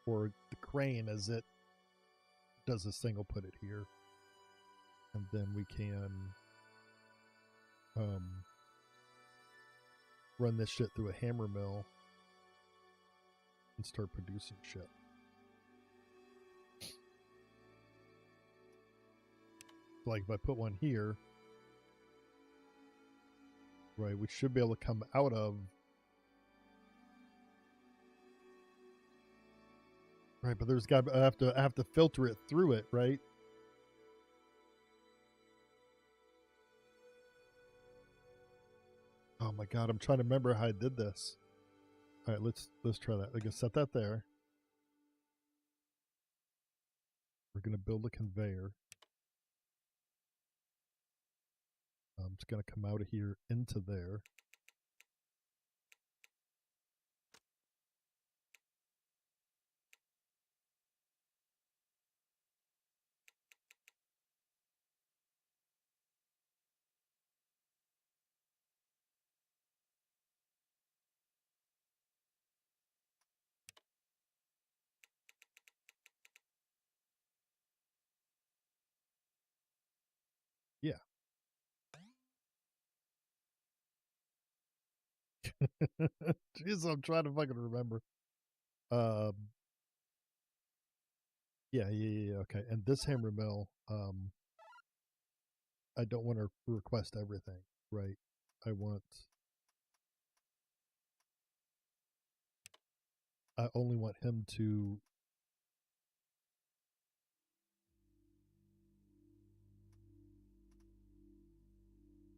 Or the crane, as it does this thing, will put it here. And then we can run this shit through a hammer mill and start producing shit. Like if I put one here, right, we should be able to come out of, right, but there's got, I have to filter it through it, right? my god, I'm trying to remember how I did this. All right, let's try that. I can set that there. We're gonna build a conveyor. It's gonna come out of here into there. Yeah. Jeez, I'm trying to fucking remember. Um, yeah. Okay, and this hammer mill. I don't want to request everything, right? I only want him to.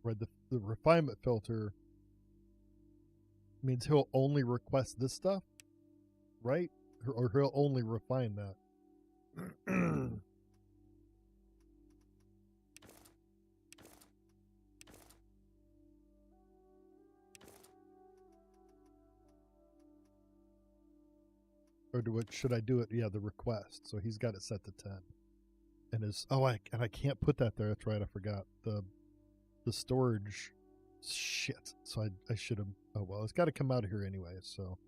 Right, the refinement filter means he'll only request this stuff, right? Or he'll only refine that. Or should I do it? Yeah, the request. So he's got it set to 10. And I can't put that there. That's right, I forgot. The storage shit. So I should have. Oh well, it's got to come out of here anyway, so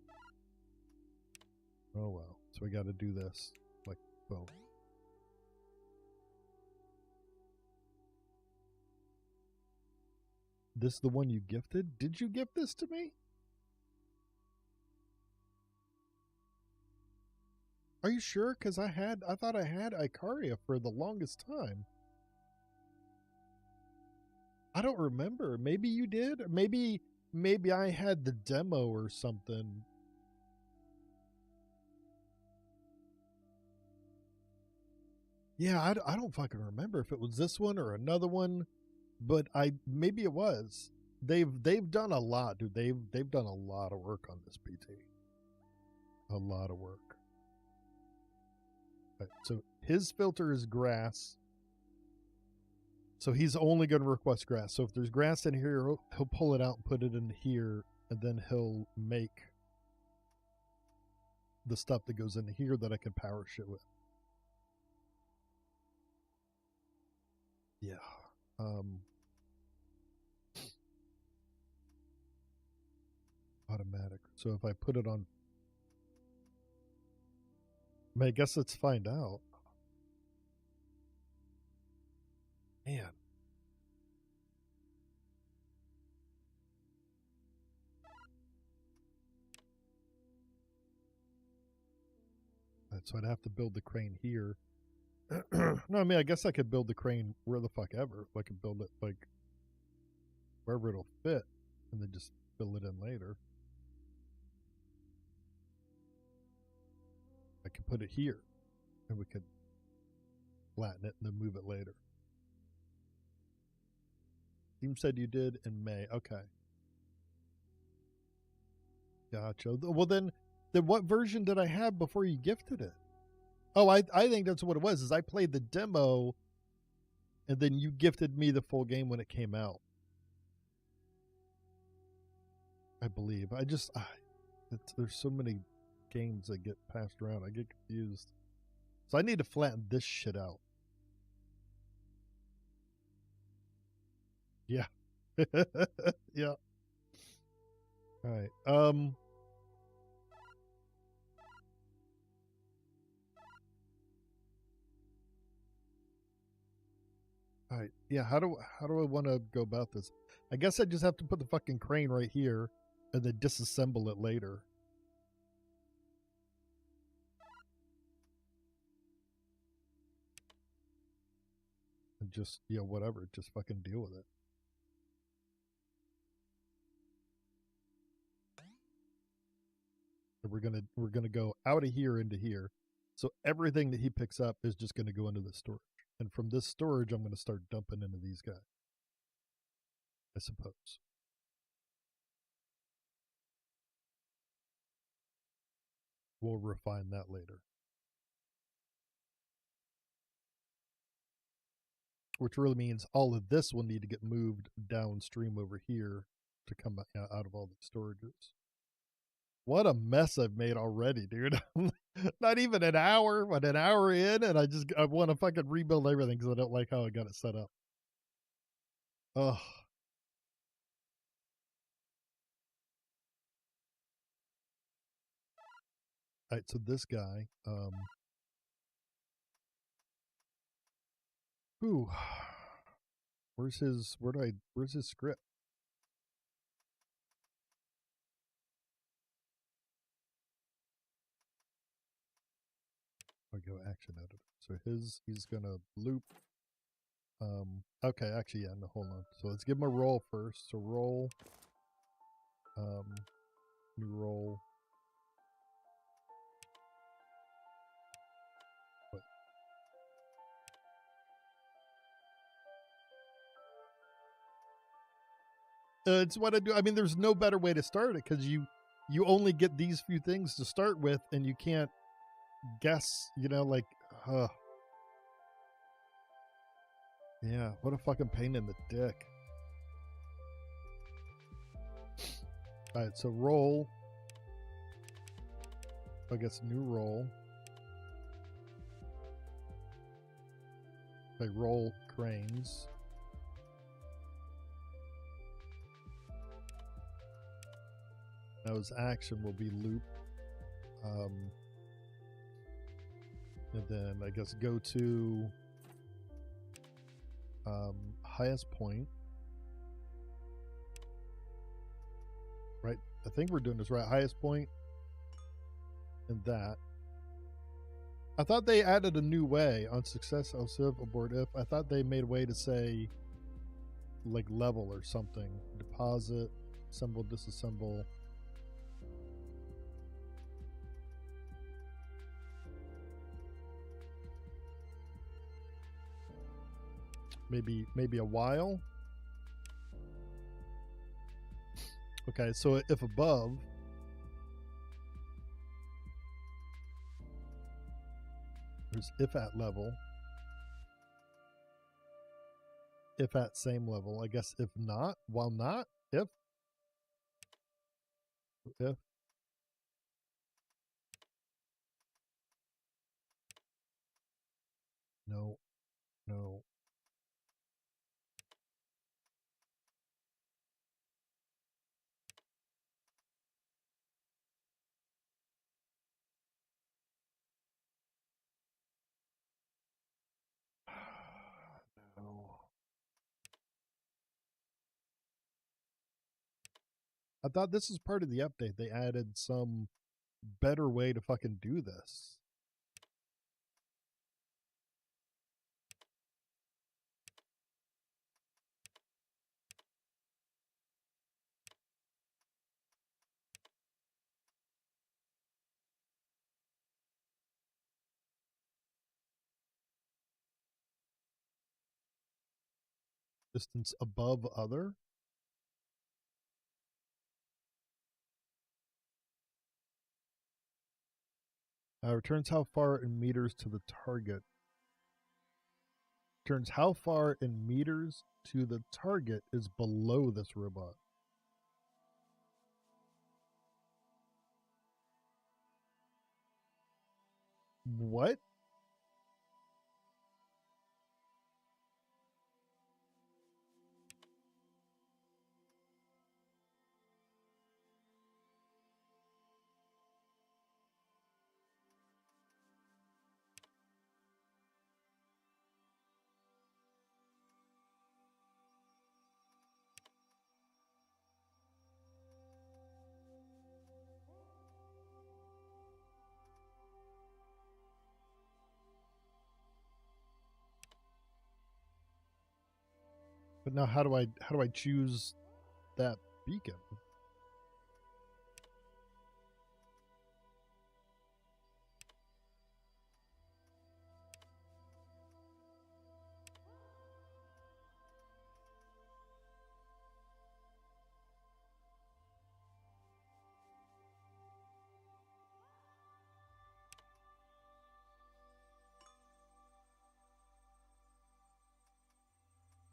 oh well. So we got to do this. Like, boom. This the one you gifted? Did you gift this to me? Are you sure? Because I thought I had Icaria for the longest time. I don't remember. Maybe you did. Maybe I had the demo or something. Yeah, I don't fucking remember if it was this one or another one, but maybe it was. They've done a lot, dude. They've done a lot of work on this PT. A lot of work. Right, so his filter is grass. So he's only going to request grass. So if there's grass in here, he'll pull it out and put it in here, and then he'll make the stuff that goes in here that I can power shit with. Yeah. Automatic. So if I put it on, I guess let's find out. Man. Right, so I'd have to build the crane here. No, I mean, I guess I could build the crane where the fuck ever. I could build it like wherever it'll fit, and then just fill it in later. I could put it here, and we could flatten it and then move it later. Team said you did in May. Okay. Gotcha. Well, then what version did I have before you gifted it? Oh, I think that's what it was. Is I played the demo, and then you gifted me the full game when it came out. I believe. There's so many games that get passed around. I get confused. So I need to flatten this shit out. Yeah. Yeah. All right. All right. Yeah. How do I want to go about this? I guess I just have to put the fucking crane right here, and then disassemble it later. And just whatever. Just fucking deal with it. And we're gonna go out of here into here. So everything that he picks up is just gonna go into the storage. And from this storage, I'm gonna start dumping into these guys, I suppose. We'll refine that later. Which really means all of this will need to get moved downstream over here to come out of all the storages. What a mess I've made already, dude. Not even an hour, but an hour in, and I want to fucking rebuild everything because I don't like how I got it set up. Ugh. Alright, so this guy, ooh, where's his script? I go action editor. So he's gonna loop. Okay, actually, yeah, no, hold on. So let's give him a roll first. So roll, new roll. What? It's what I do. I mean, there's no better way to start it because you only get these few things to start with, and you can't guess. You know, like, yeah, what a fucking pain in the dick. All right, so roll. I guess new roll. I roll cranes. Now his action will be loop. And then I guess go to highest point. Right? I think we're doing this right. Highest point and that. I thought they added a new way on success LCIV abort if. I thought they made a way to say like level or something. Deposit, assemble, disassemble. Maybe a while. Okay, so if above, there's if at level, if at same level. I guess if not, while not, if no. No. I thought this is part of the update. They added some better way to fucking do this. Distance above other. Returns how far in meters to the target. Returns how far in meters to the target is below this robot. What? But now how do I choose that beacon?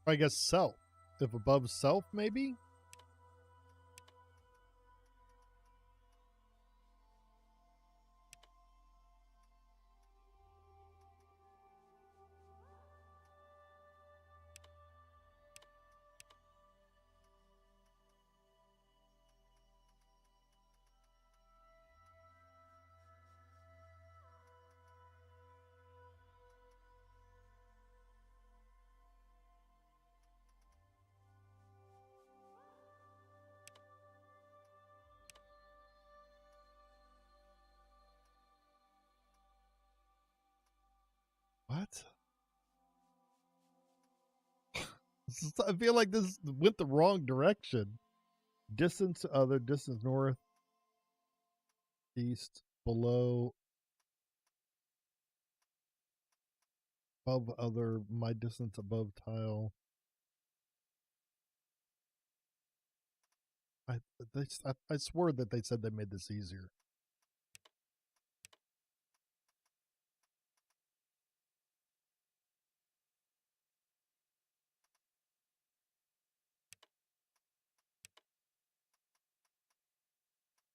I guess self. If above self, maybe? What? I feel like this went the wrong direction. Distance to other, distance north, east, below, above other, my distance above tile. I swore that they said they made this easier.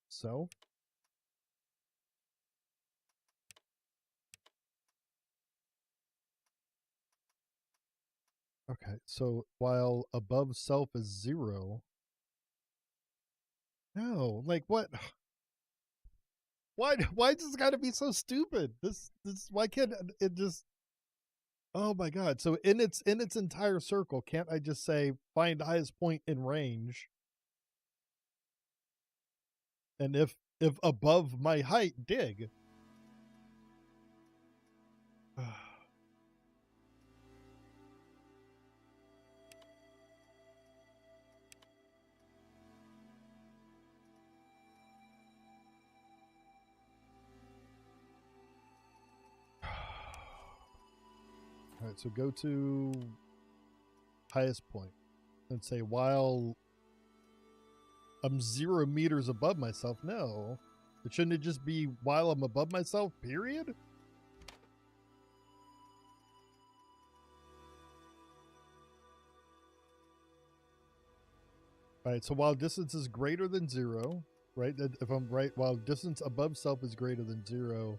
So? Okay, so while above self is 0. No, like what? Why does this gotta be so stupid? This why can't it just oh my god. So in its entire circle, can't I just say find highest point in range? And if above my height, dig. All right, so go to highest point and say while I'm 0 meters above myself. No, it shouldn't it just be while I'm above myself, period? All right, so while distance is greater than 0, right? If I'm right, while distance above self is greater than 0,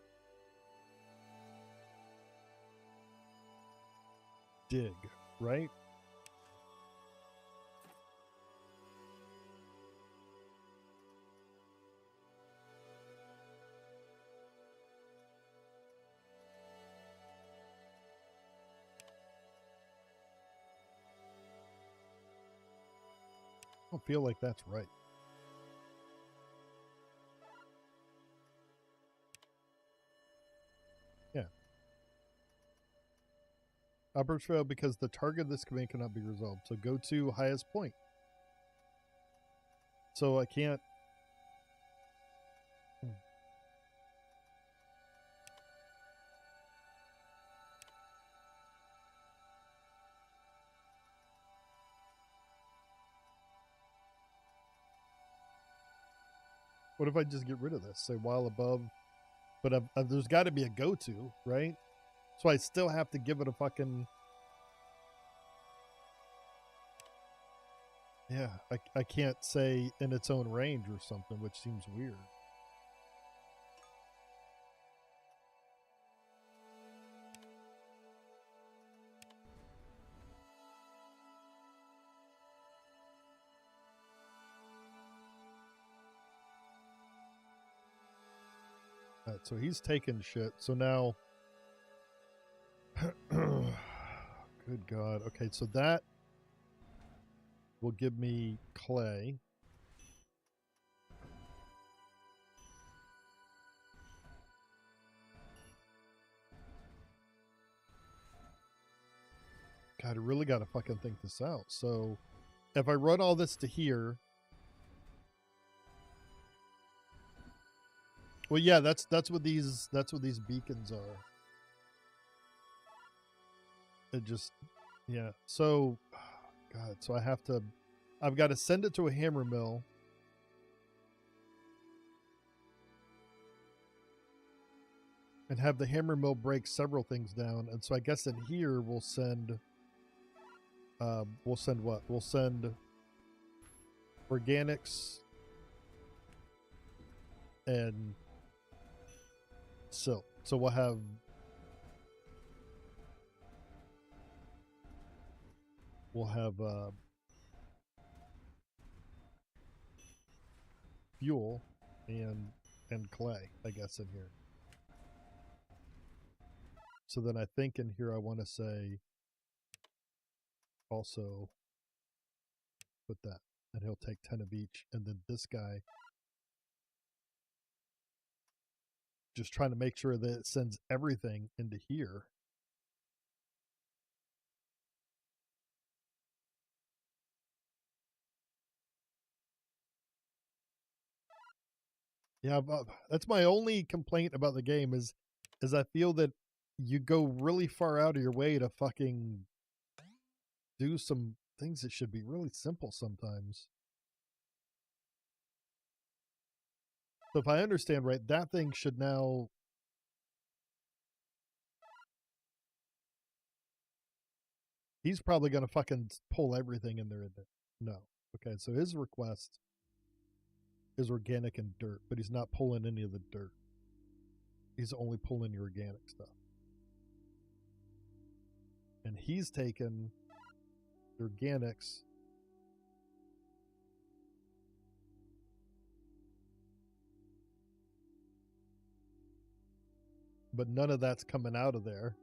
dig, right? I don't feel like that's right. Yeah. Uppers fail because the target of this command cannot be resolved. So go to highest point. So I can't. What if I just get rid of this? Say while above, but there's got to be a go to, right? So I still have to give it a fucking. Yeah, I can't say in its own range or something, which seems weird. All right, so he's taking shit. So now, good God. Okay, so that will give me clay. God, I really got to fucking think this out. So if I run all this to here, well, yeah, that's what these beacons are. It just, yeah. So, God, so I've got to send it to a hammer mill. And have the hammer mill break several things down. And so I guess in here we'll send We'll send what? We'll send organics and silt. So we'll have fuel and clay, I guess, in here. So then I think in here I want to say also put that, and he'll take 10 of each, and then this guy, just trying to make sure that it sends everything into here. Yeah, that's my only complaint about the game is I feel that you go really far out of your way to fucking do some things that should be really simple sometimes. So if I understand right, that thing should now... He's probably going to fucking pull everything in there. No. Okay, so his request is organic and dirt, but he's not pulling any of the dirt. He's only pulling the organic stuff. And he's taken the organics but none of that's coming out of there.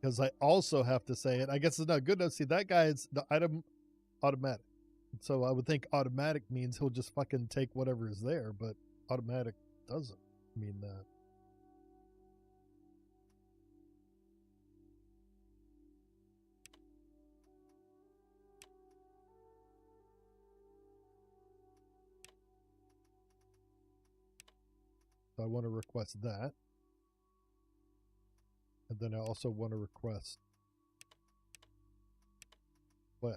Because I also have to say it. I guess it's not good enough. See, that guy is the item automatic. So I would think automatic means he'll just fucking take whatever is there, but automatic doesn't mean that. So I want to request that. And then I also want to request play.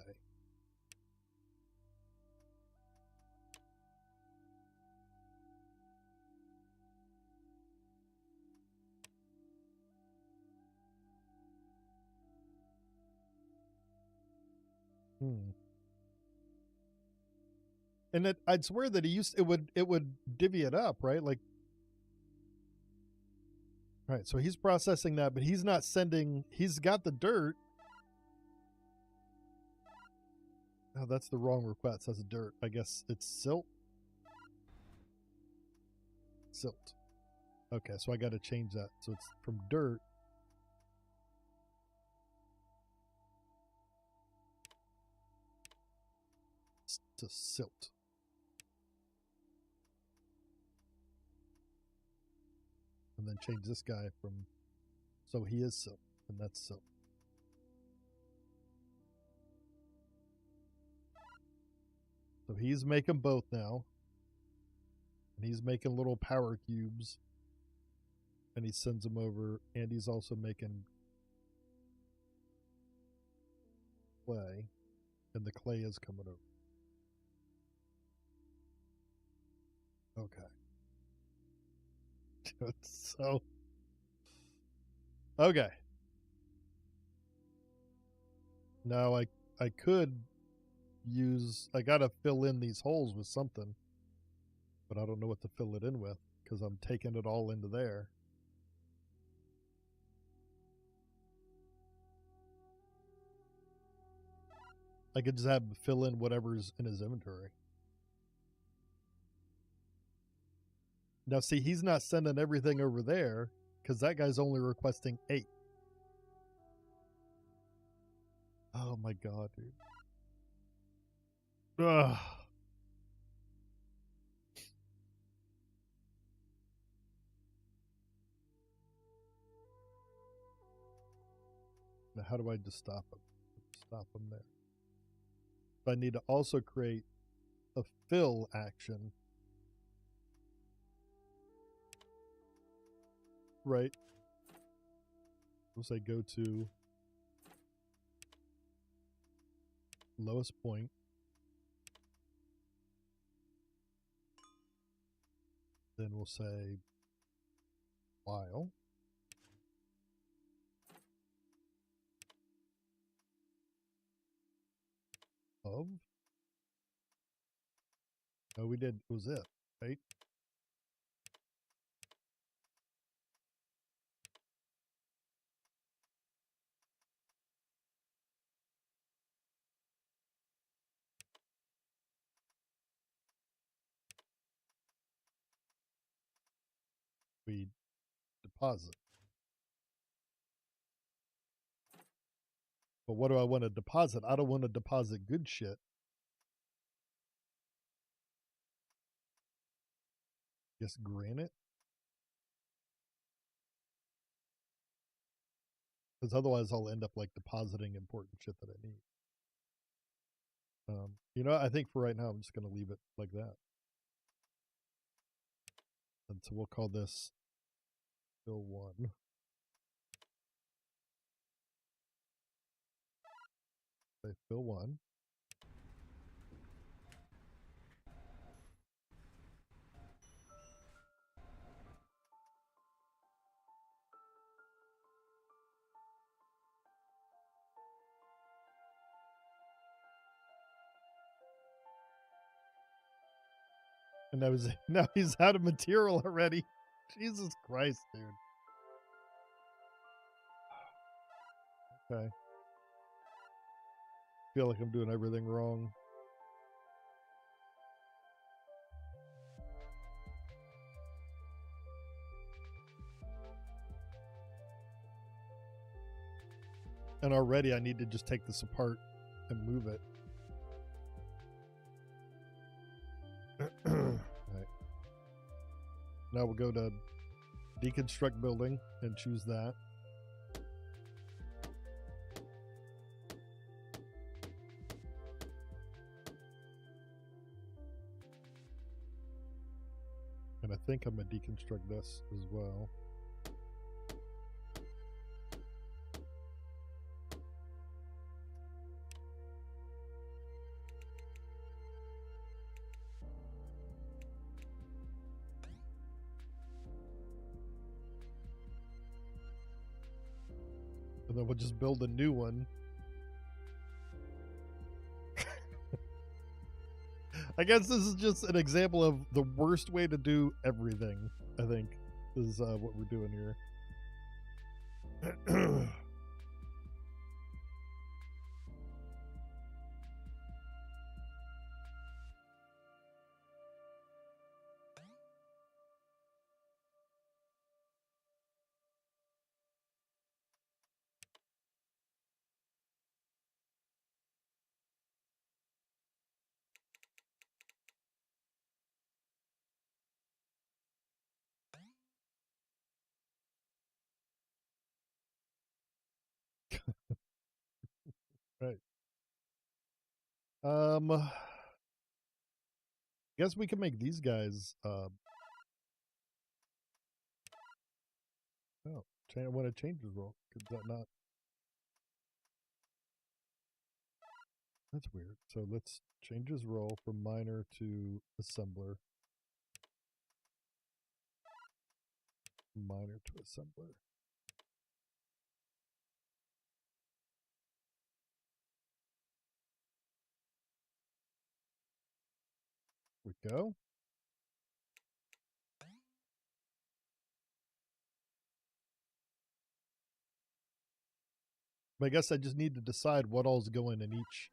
And it, I'd swear that he used it would divvy it up, right? Like, all right, so he's processing that, but he's not sending. He's got the dirt. Oh, that's the wrong request. That's dirt. I guess it's silt. Silt. Okay, so I got to change that. So it's from dirt to silt. And then change this guy from, so he is silt, and that's silt. So he's making both now. And he's making little power cubes. And he sends them over. And he's also making clay. And the clay is coming over. Okay. So, okay. Now I could use, I gotta fill in these holes with something, but I don't know what to fill it in with because I'm taking it all into there. I could just have him fill in whatever's in his inventory. Now, see, he's not sending everything over there because that guy's only requesting 8. Oh my god, dude. Ugh. Now, how do I just stop him? Stop him there. But I need to also create a fill action. Right. We'll say go to lowest point. Then we'll say while of? No, we did. It was it, right? We deposit. But what do I want to deposit? I don't want to deposit good shit. Guess granite? Because otherwise I'll end up like depositing important shit that I need. You know, I think for right now I'm just going to leave it like that. And so we'll call this fill 1. Say fill 1. And now he's out of material already. Jesus Christ, dude. Okay. Feel like I'm doing everything wrong. And already I need to just take this apart and move it. Right. Now we'll go to deconstruct building and choose that. And I think I'm going to deconstruct this as well. And then we'll just build a new one. I guess this is just an example of the worst way to do everything, I think, is what we're doing here. Right. Guess we can make these guys oh, I want to change his role. Could that not? That's weird. So let's change his role from miner to assembler. Miner to assembler. We go. But I guess I just need to decide what all's going in each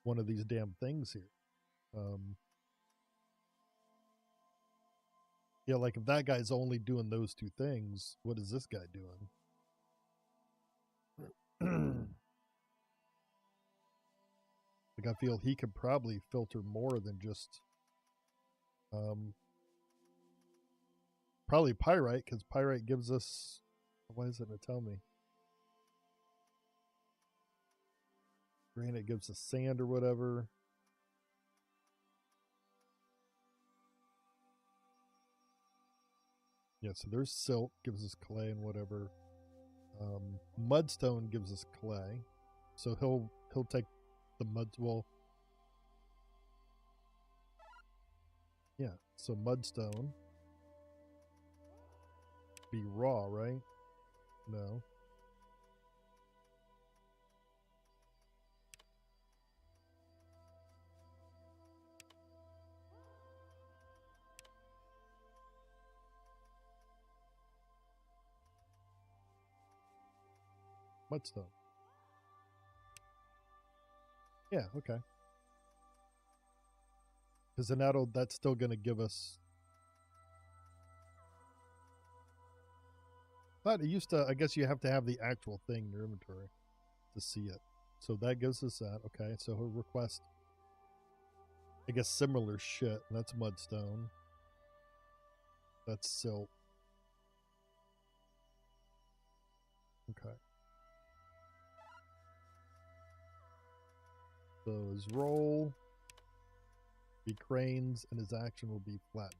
one of these damn things here. Yeah, like if that guy's only doing those two things, what is this guy doing? Like I feel he could probably filter more than just probably pyrite, because pyrite gives us, why is it gonna tell me? Granite gives us sand or whatever. Yeah, so there's silt, gives us clay and whatever. Mudstone gives us clay. So he'll take the mud, well, yeah, so mudstone be raw, right? No. Mudstone. Yeah, okay. Because then that's still going to give us. But it used to, I guess you have to have the actual thing in your inventory to see it. So that gives us that. Okay, so her request, I guess similar shit. That's mudstone. That's silt. Okay. So his roll be cranes and his action will be flat.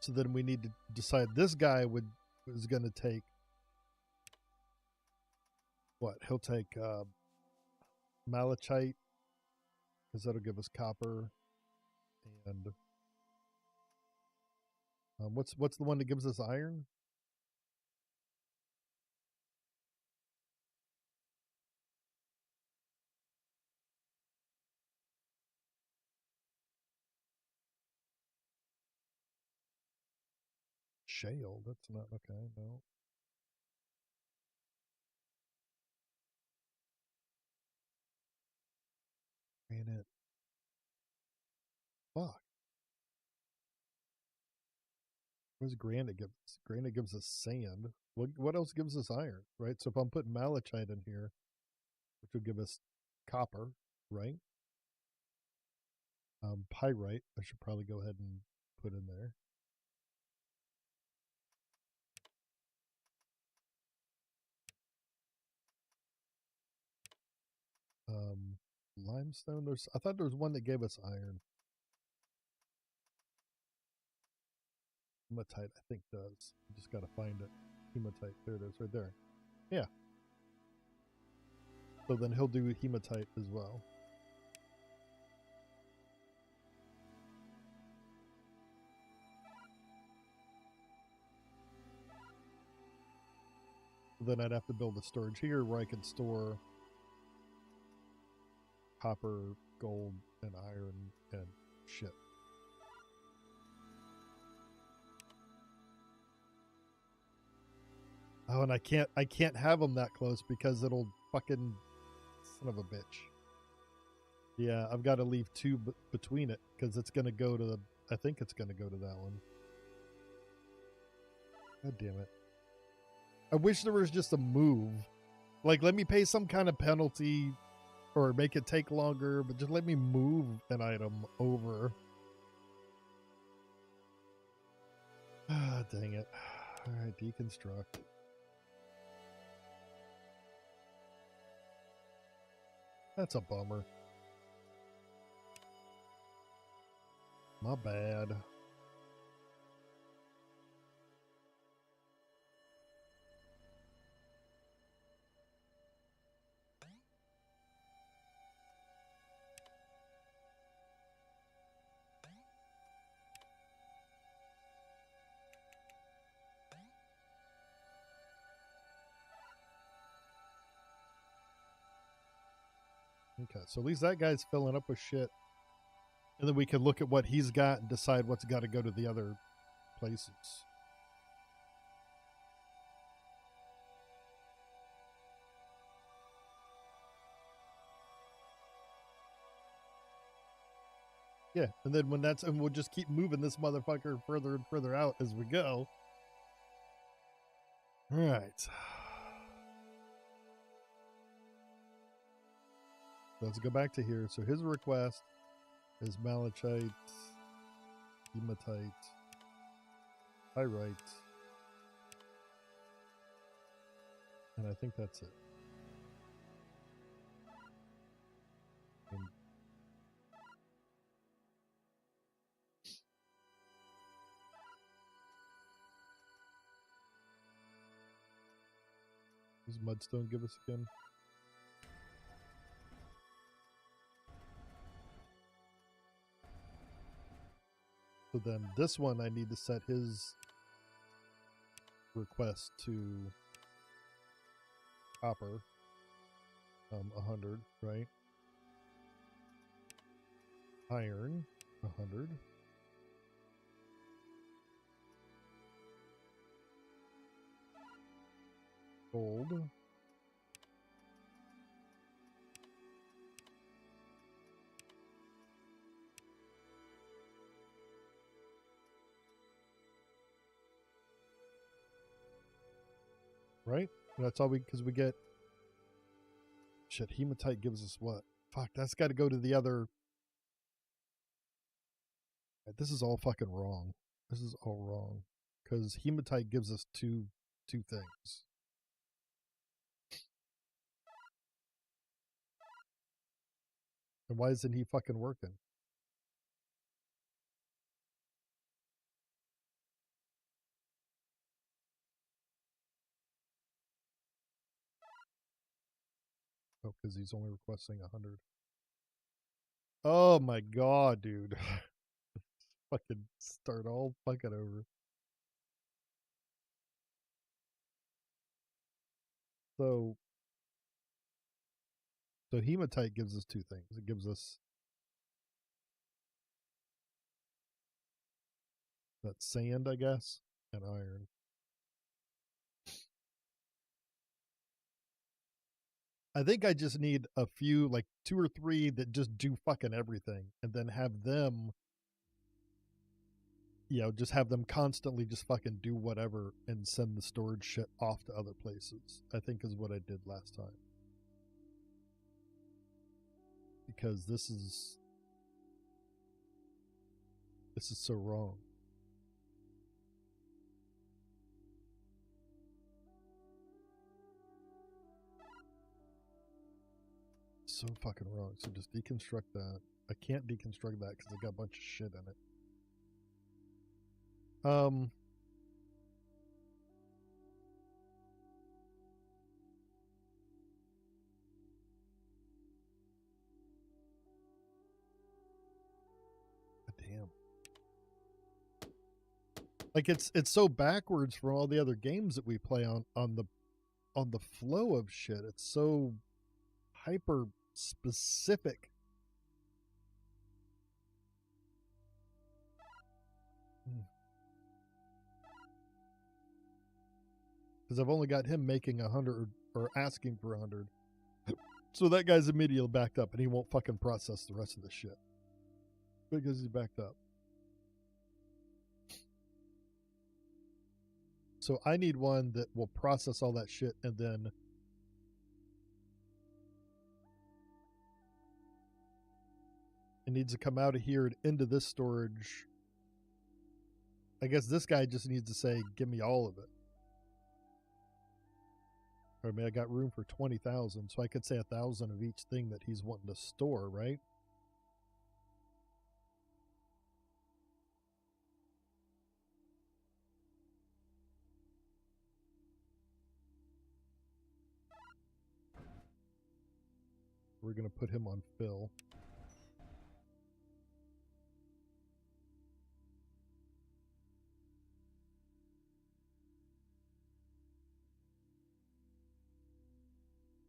So then we need to decide this guy is going to take what? He'll take malachite because that'll give us copper, and what's the one that gives us iron? Shale. That's not okay. No. Granite. Fuck. What does granite give us? Granite gives us sand. What else gives us iron? Right. So if I'm putting malachite in here, which will give us copper, right? Pyrite. I should probably go ahead and put in there. Limestone. I thought there was one that gave us iron. Hematite, I think does. You just got to find it. Hematite. There it is, right there. Yeah. So then he'll do hematite as well. Then I'd have to build a storage here where I can store copper, gold, and iron and shit. Oh, and I can't have them that close because it'll fucking son of a bitch. Yeah, I've got to leave two between it because it's gonna go to the. I think it's gonna go to that one. God damn it! I wish there was just a move, like let me pay some kind of penalty, or make it take longer, but just let me move an item over. Ah, dang it! All right, deconstruct. That's a bummer. My bad. Okay, so at least that guy's filling up with shit. And then we can look at what he's got and decide what's got to go to the other places. Yeah, and then and we'll just keep moving this motherfucker further and further out as we go. All right. Let's go back to here. So his request is malachite, hematite, pyrite, and I think that's it. And does mudstone give us again? So then this one I need to set his request to copper, 100, right? Iron, 100. Gold. Right? That's all because we get. Shit, hematite gives us what? Fuck, that's got to go to the other. This is all fucking wrong. This is all wrong. Because hematite gives us two things. And why isn't he fucking working? Oh, because he's only requesting 100. Oh my god, dude. Fucking start all fucking over. So hematite gives us two things. It gives us that sand, I guess, and iron. I think I just need a few, like 2 or 3 that just do fucking everything, and then have them, just have them constantly just fucking do whatever and send the storage shit off to other places. I think is what I did last time. Because this is so wrong. So fucking wrong. So just deconstruct that. I can't deconstruct that because I got a bunch of shit in it. Damn. Like it's so backwards from all the other games that we play on the flow of shit. It's so hyper specific. Because I've only got him making 100 or asking for 100. So that guy's immediately backed up and he won't fucking process the rest of the shit. Because he's backed up. So I need one that will process all that shit and then it needs to come out of here and into this storage. I guess this guy just needs to say, give me all of it. I mean, I got room for 20,000, so I could say 1,000 of each thing that he's wanting to store, right? We're going to put him on fill.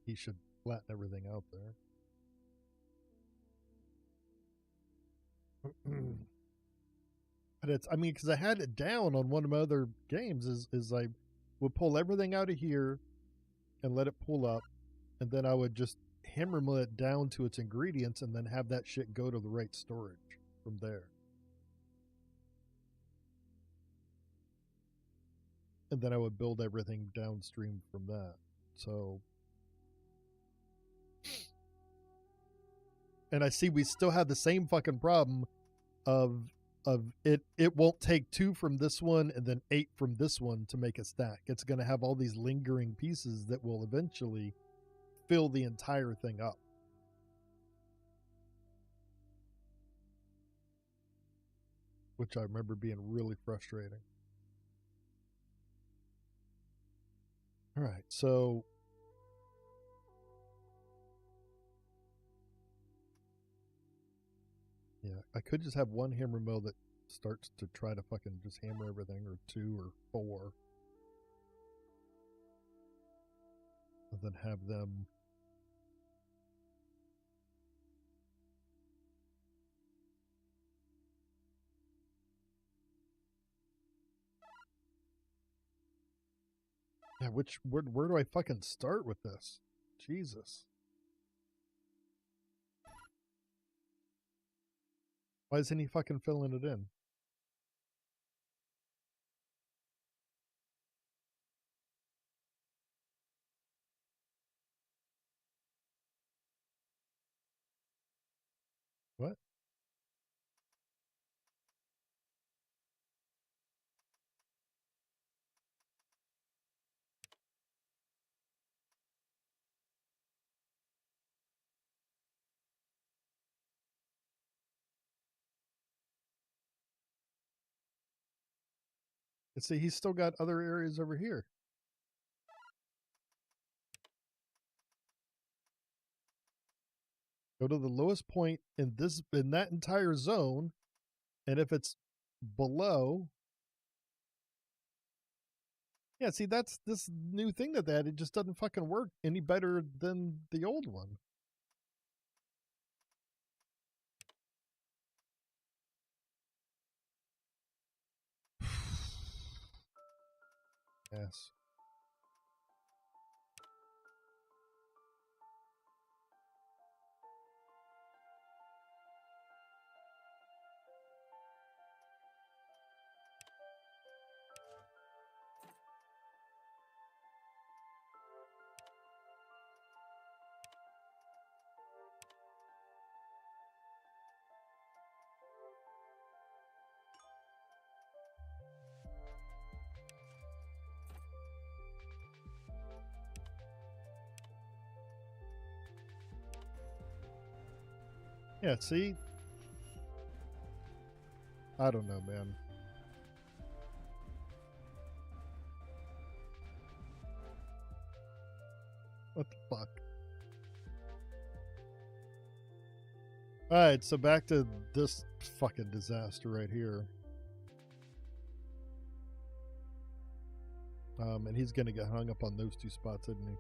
He should flatten everything out there. But it's, I mean, because I had it down on one of my other games is I would pull everything out of here and let it pull up, and then I would just hammer mill it down to its ingredients and then have that shit go to the right storage from there. And then I would build everything downstream from that. So, and I see we still have the same fucking problem of it won't take 2 from this one and then 8 from this one to make a stack. It's going to have all these lingering pieces that will eventually fill the entire thing up. Which I remember being really frustrating. All right, so yeah, I could just have one hammer mill that starts to try to fucking just hammer everything, or 2 or 4. And then have them God, where do I fucking start with this? Jesus. Why isn't he fucking filling it in? What? And see, he's still got other areas over here. Go to the lowest point in that entire zone, and if it's below, yeah. See, that's this new thing that they had. It just doesn't fucking work any better than the old one. Yes. Yeah, see? I don't know, man. What the fuck? Alright, so back to this fucking disaster right here. And he's gonna get hung up on those two spots, isn't he?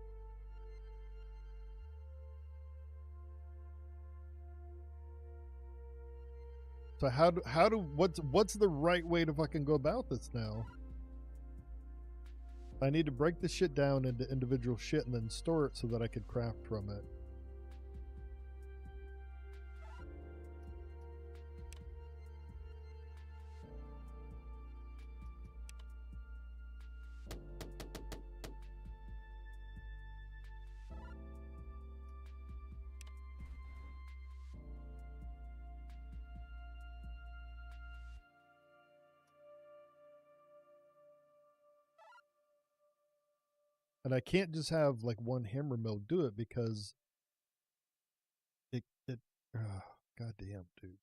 So what's the right way to fucking go about this now? I need to break this shit down into individual shit and then store it so that I could craft from it. And I can't just have like one hammer mill do it because it goddamn, dude.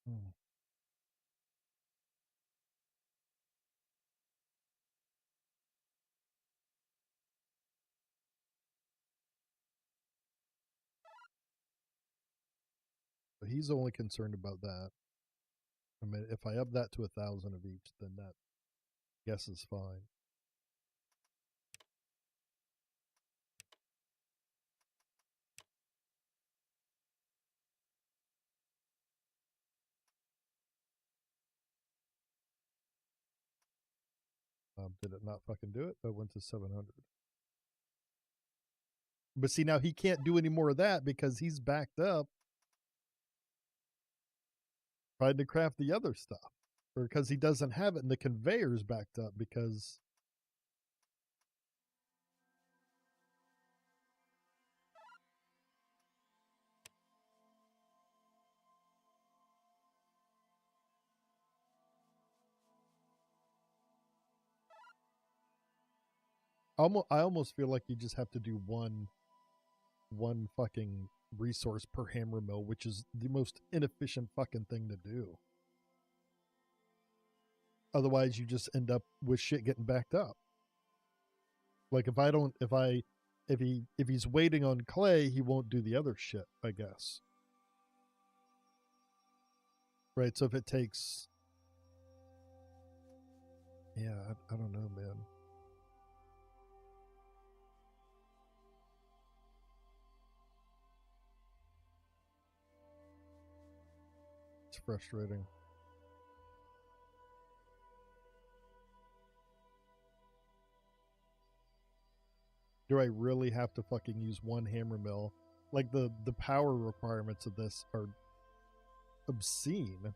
Hmm. But he's only concerned about that. I mean, if I up that to 1,000 of each, then that guess is fine. Did it not fucking do it? I went to 700. But see, now he can't do any more of that because he's backed up trying to craft the other stuff. Or because he doesn't have it and the conveyor's backed up because I almost feel like you just have to do one fucking resource per hammer mill, which is the most inefficient fucking thing to do. Otherwise, you just end up with shit getting backed up. Like if he's waiting on clay, he won't do the other shit, I guess. Right. So if it takes, yeah, I don't know, man. It's frustrating. Do I really have to fucking use one hammer mill? Like, the power requirements of this are obscene.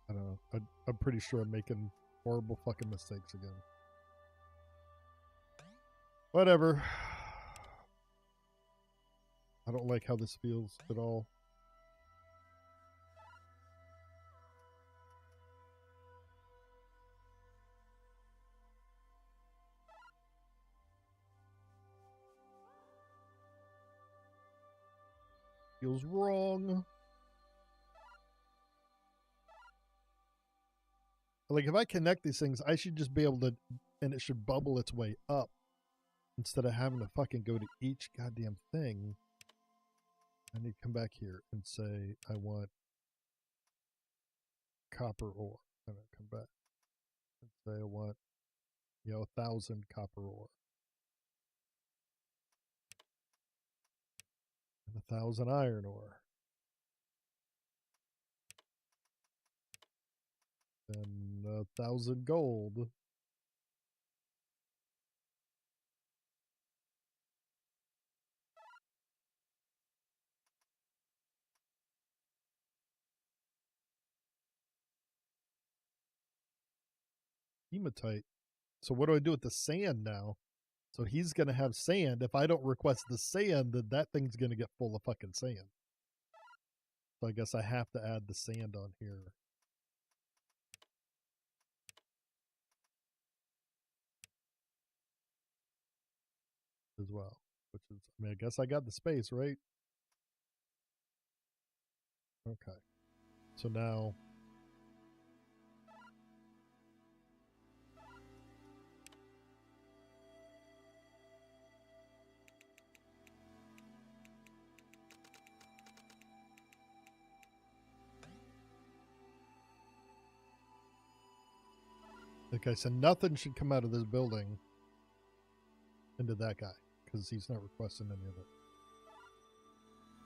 I don't know. I'm pretty sure I'm making horrible fucking mistakes again. Whatever. I don't like how this feels at all. Feels wrong. Like, if I connect these things, I should just be able to, and it should bubble its way up instead of having to fucking go to each goddamn thing. I need to come back here and say I want copper ore. I'm going to come back and say I want, 1,000 copper ore. And 1,000 iron ore. And 1,000 gold. Hematite. So what do I do with the sand now? So he's going to have sand. If I don't request the sand, then that thing's going to get full of fucking sand. So I guess I have to add the sand on here. As well. Which is, I mean, I guess I got the space, right? Okay. So now... Okay, so nothing should come out of this building into that guy, because he's not requesting any of it.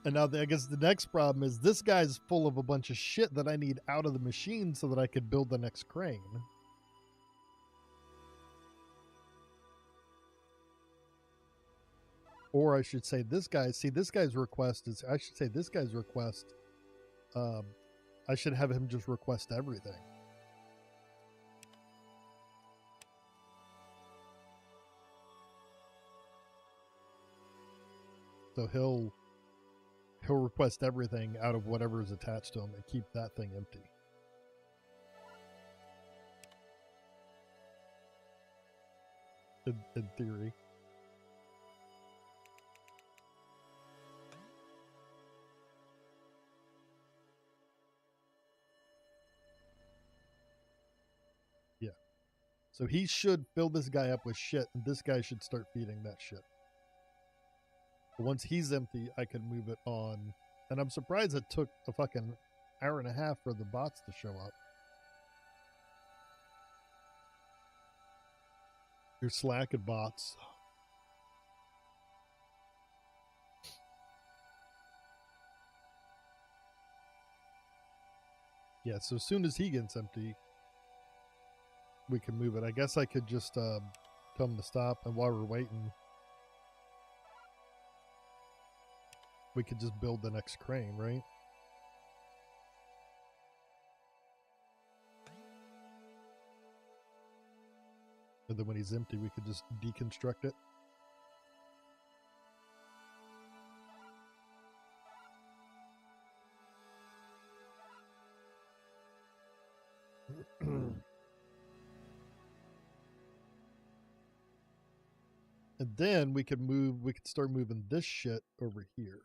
And now I guess the next problem is this guy's full of a bunch of shit that I need out of the machine so that I could build the next crane. Or I should say this guy's request is, I should say this guy's request, I should have him just request everything. So he'll request everything out of whatever is attached to him and keep that thing empty. In theory. Yeah. So he should fill this guy up with shit, and this guy should start feeding that shit. But once he's empty, I can move it on. And I'm surprised it took a fucking hour and a half for the bots to show up. You're slacking, bots. Yeah, so as soon as he gets empty, we can move it. I guess I could just tell him to stop, and while we're waiting, we could just build the next crane, right? And then when he's empty, we could just deconstruct it. And then we could start moving this shit over here.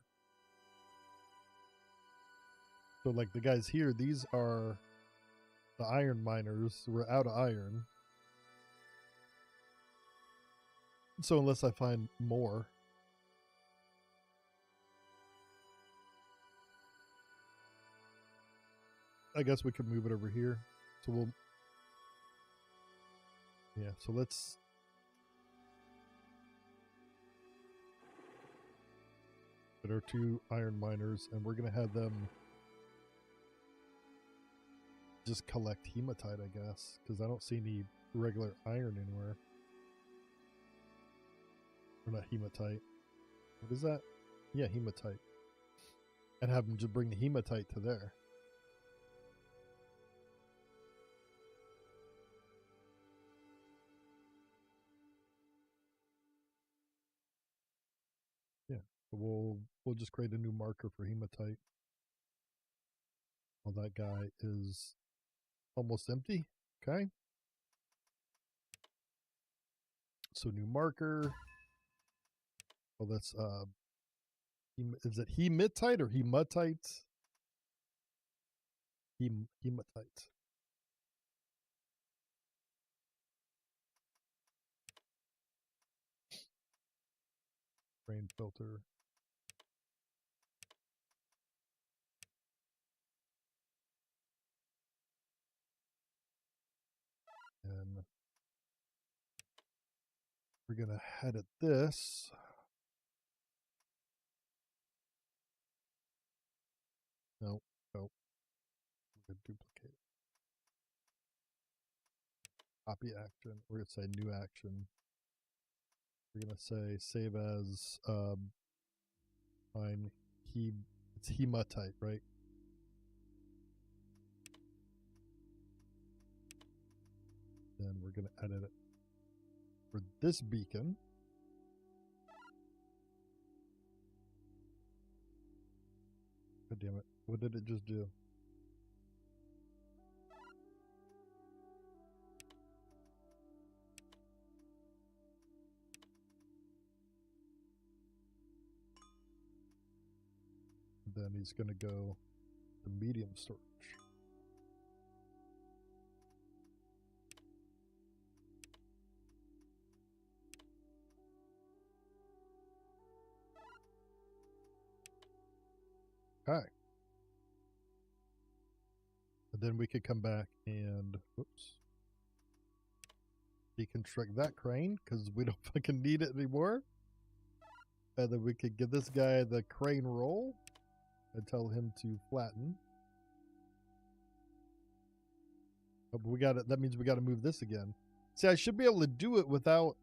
So like the guys here, these are the iron miners. We're out of iron. So unless I find more. I guess we could move it over here. So we'll, yeah, so let's, put our 2 iron miners, and we're going to have them just collect hematite, I guess, because I don't see any regular iron anywhere. Or not hematite. What is that? Yeah, hematite. And have them just bring the hematite to there. Yeah, we'll just create a new marker for hematite. Well, that guy is almost empty. Okay. So new marker. Well, that's is it hematite or hematite? Hematite. Rain filter. And we're gonna head at this. No, no. We're gonna duplicate. Copy action. We're gonna say new action. We're gonna say save as fine. It's hematite, right? Then we're gonna edit it for this beacon. God damn it! What did it just do? Then he's gonna go to medium storage. Okay. And then we could come back and whoops, deconstruct that crane because we don't fucking need it anymore. And then we could give this guy the crane roll and tell him to flatten. Oh, but we got it. That means we got to move this again. See, I should be able to do it without.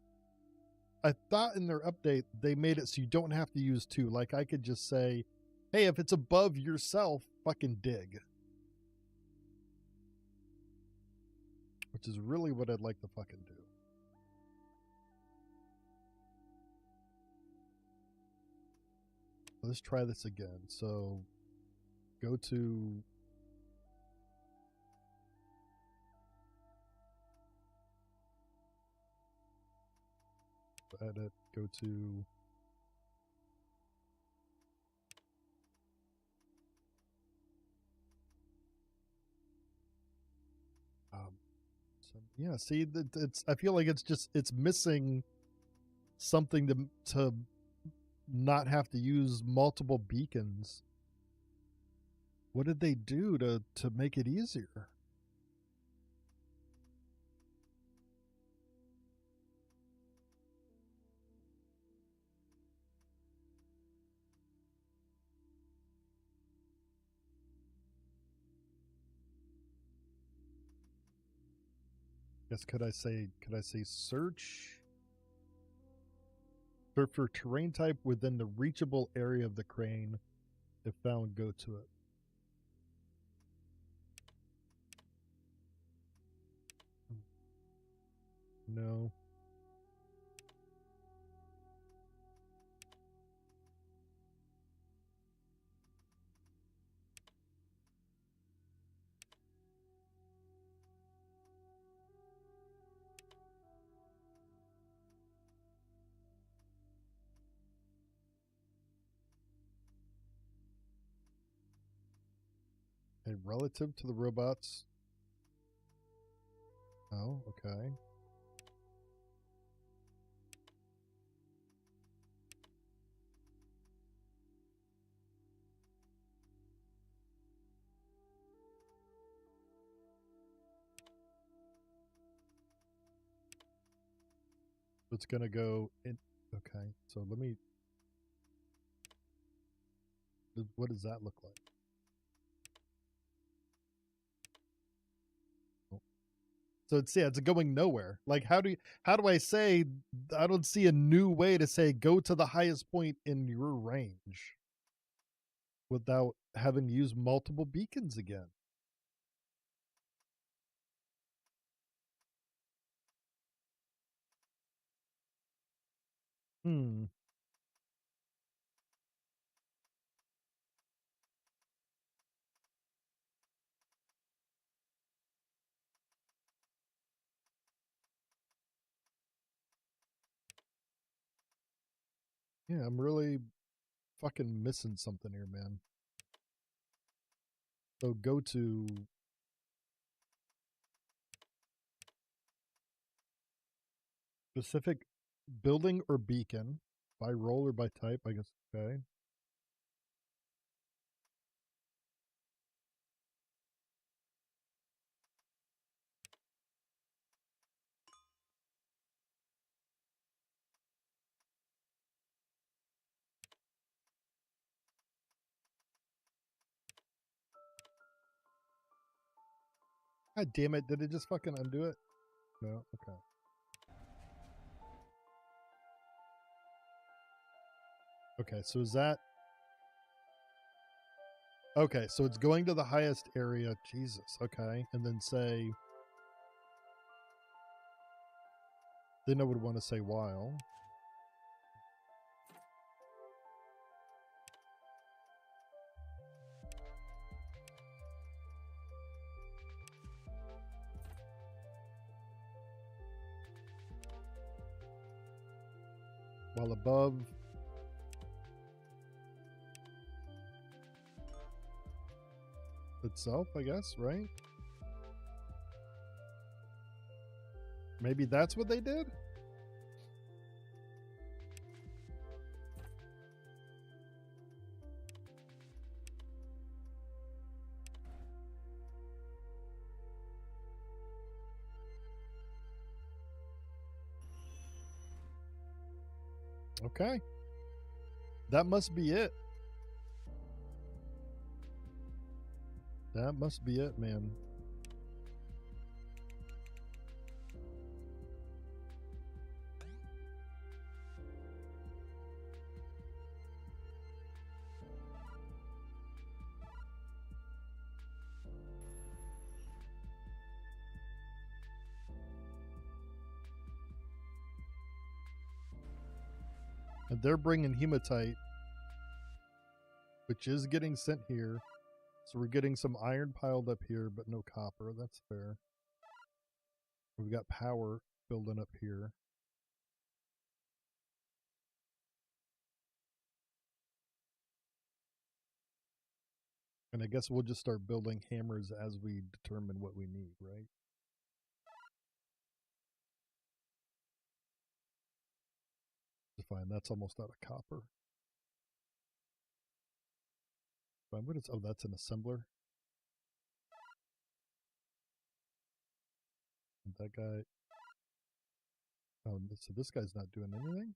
I thought in their update they made it so you don't have to use 2. Like I could just say, "Hey, if it's above yourself, fucking dig," which is really what I'd like to fucking do. Let's try this again. So go to edit, go to yeah, see, it's I feel like it's missing something to not have to use multiple beacons. What did they do to make it easier? Yes, could I say search for terrain type within the reachable area of the crane? If found, go to it. No. Okay, relative to the robots. Oh, okay. It's gonna go in. Okay, so let me. What does that look like? So it's it's going nowhere. Like how do I say I don't see a new way to say go to the highest point in your range without having to use multiple beacons again? Hmm. Yeah, I'm really fucking missing something here, man. So go to specific building or beacon by role or by type, I guess. Okay. God damn it, did it just fucking undo it? No, okay. Okay, so is that okay, so it's going to the highest area. Jesus, okay. And then say then I would want to say while. While above itself, I guess, right? Maybe that's what they did? Okay. That must be it. That must be it, man. And they're bringing hematite, which is getting sent here. So we're getting some iron piled up here, but no copper. That's fair. We've got power building up here. And I guess we'll just start building hammers as we determine what we need, right? Fine, that's almost out of copper. Fine, what is, oh, that's an assembler. And that guy, oh, so this guy's not doing anything?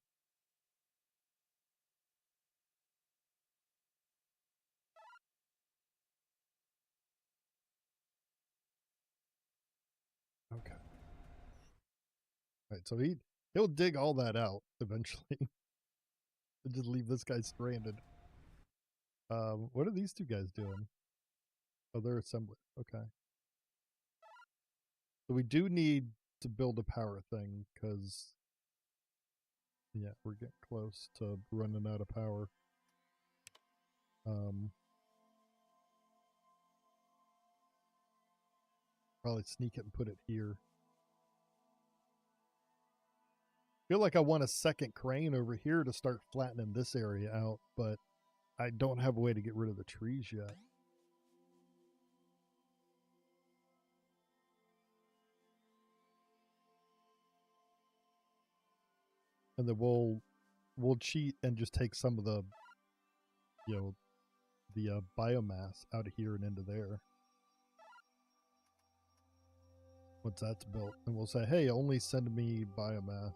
Okay. All right, so he'll dig all that out eventually. And just leave this guy stranded. What are these two guys doing? Oh, they're assembly. Okay. So we do need to build a power thing because, yeah, we're getting close to running out of power. Probably sneak it and put it here. Feel like I want a second crane over here to start flattening this area out, but I don't have a way to get rid of the trees yet. And then we'll cheat and just take some of the, you know, the biomass out of here and into there. Once that's built, and we'll say, hey, only send me biomass.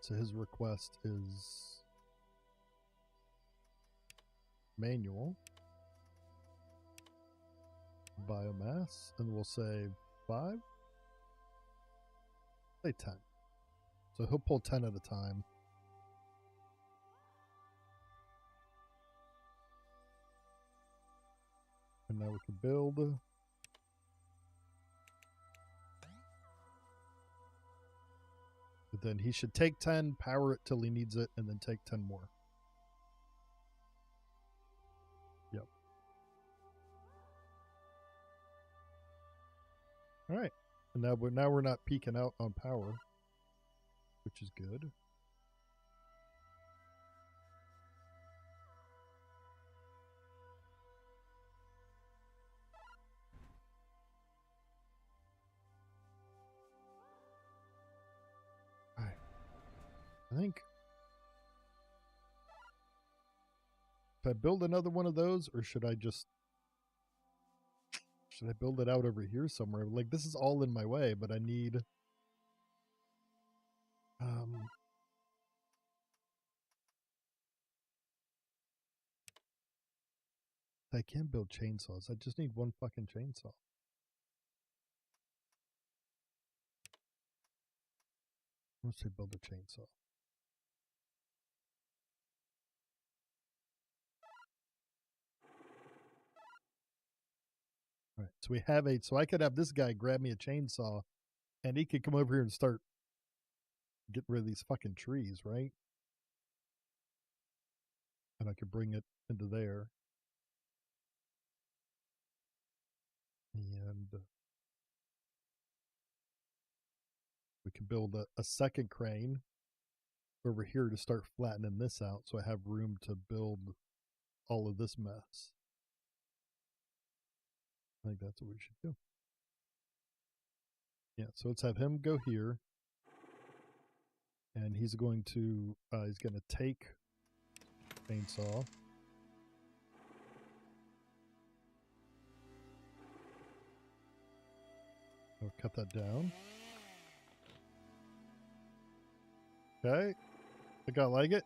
So his request is manual biomass, and we'll say 5. Say 10. So he'll pull 10 at a time. And now we can build. But then he should take 10, power it till he needs it, and then take 10 more. Yep. All right. And now we're not peaking out on power, which is good. All right. I think if I build another one of those, or should I build it out over here somewhere? Like, this is all in my way, but I need I can build chainsaws. I just need one fucking chainsaw. Let's say build a chainsaw. All right, so we have so I could have this guy grab me a chainsaw, and he could come over here and start getting rid of these fucking trees, right? And I could bring it into there. And we can build a second crane over here to start flattening this out, so I have room to build all of this mess. I think that's what we should do. Yeah, so let's have him go here. And he's going to take chainsaw. I'll cut that down. Okay. I think I like it.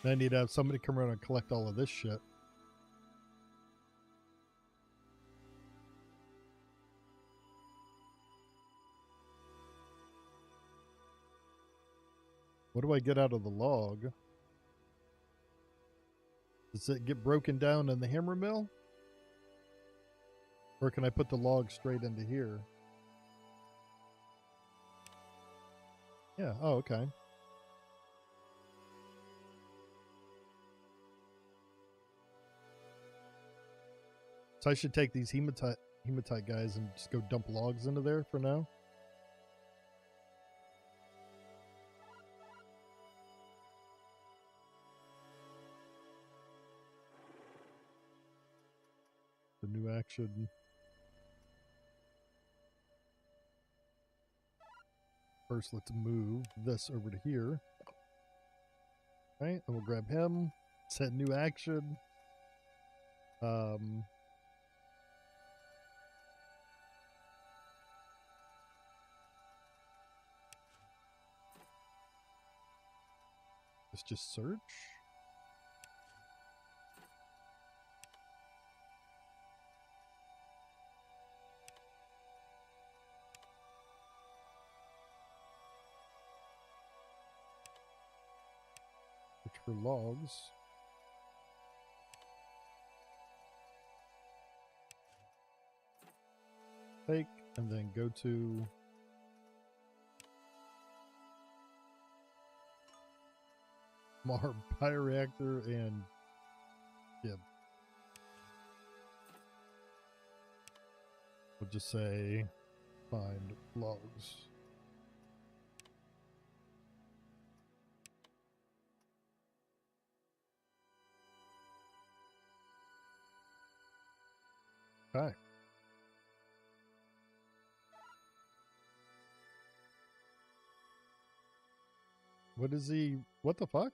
I need to have somebody come around and collect all of this shit. What do I get out of the log? Does it get broken down in the hammer mill? Or can I put the log straight into here? Yeah, oh, okay. So I should take these hematite guys and just go dump logs into there for now? The new action. First, let's move this over to here. All right, and we'll grab him. Set new action. Let's just search. Search for logs. Take, and then go to Mar bioreactor and yeah. We'll just say find logs. Okay. What is he? What the fuck?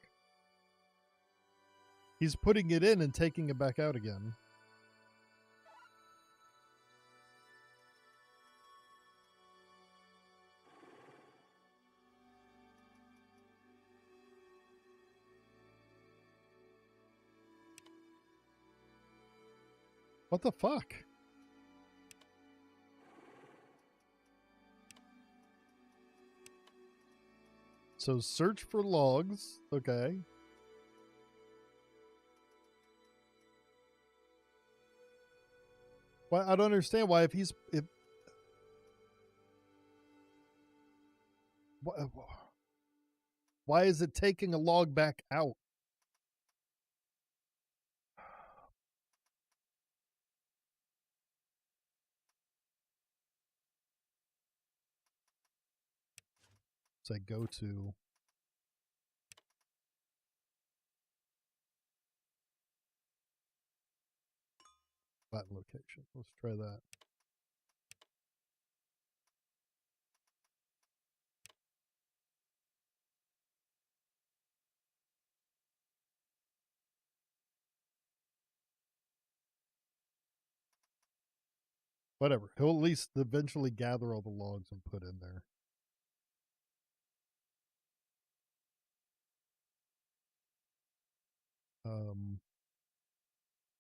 He's putting it in and taking it back out again. What the fuck? So search for logs. Okay. Why? I don't understand why if why is it taking a log back out? So I go to that location. Let's try that. Whatever. He'll at least eventually gather all the logs and put in there.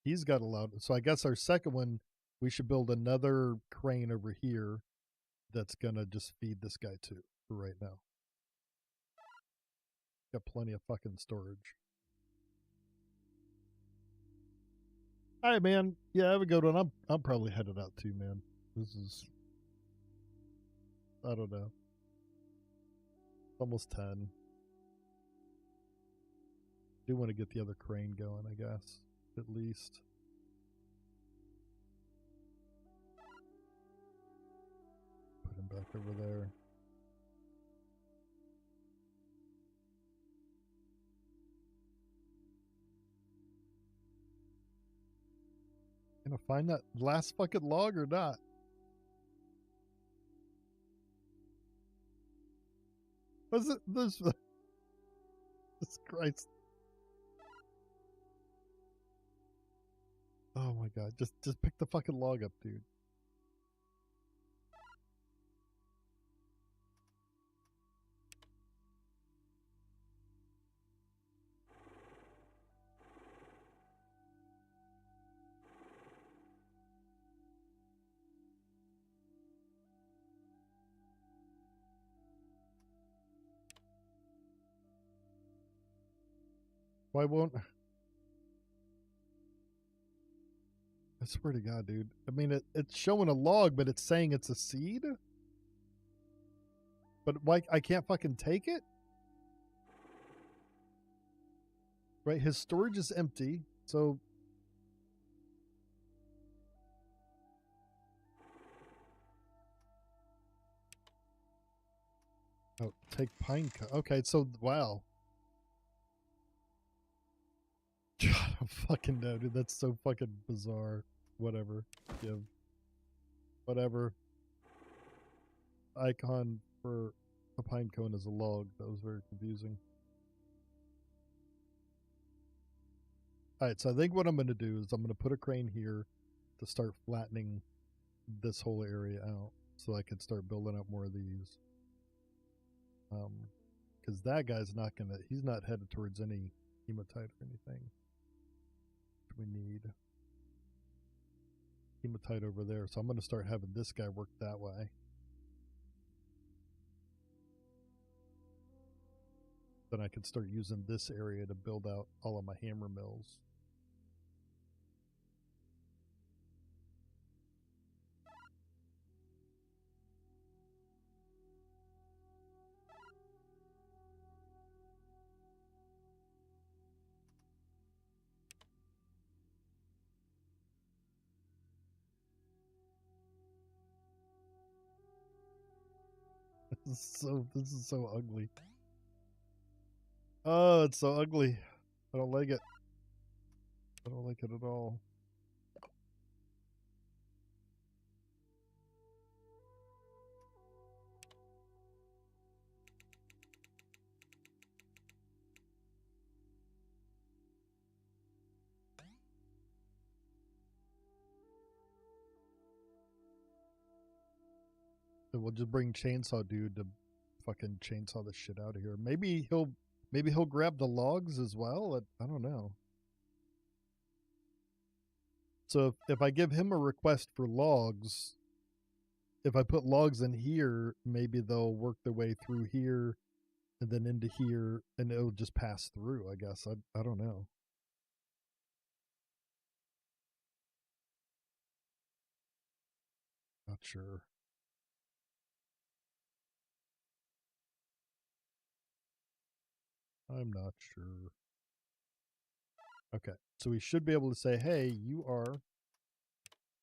He's got a lot. So I guess our second one, we should build another crane over here that's gonna just feed this guy too for right now. Got plenty of fucking storage. All right, man. Yeah, have a good one. I'm probably headed out too, man. This is, I don't know, almost 10. Do want to get the other crane going, I guess, at least. Put him back over there. Gonna find that last fucking log or not? Was it this? Jesus Christ! Oh my god! Just pick the fucking log up, dude. Why won't? I swear to God, dude. I mean, it's showing a log, but it's saying it's a seed. But why I can't fucking take it? Right, his storage is empty, so oh, take pine cut. Okay, so wow. God, I don't fucking know, dude. That's so fucking bizarre. Whatever. Give. Whatever. Icon for a pine cone is a log. That was very confusing. Alright, so I think what I'm going to do is I'm going to put a crane here to start flattening this whole area out so I can start building up more of these. Because that guy's not going to, he's not headed towards any hematite or anything. We need hematite over there, so I'm going to start having this guy work that way. Then I can start using this area to build out all of my hammer mills. This is so ugly. Oh, it's so ugly. I don't like it. I don't like it at all. And we'll just bring Chainsaw Dude to fucking chainsaw the shit out of here. Maybe he'll grab the logs as well. I don't know. So if I give him a request for logs, if I put logs in here, maybe they'll work their way through here and then into here, and it'll just pass through, I guess. I don't know. Not sure. I'm not sure. Okay, so we should be able to say, hey, you are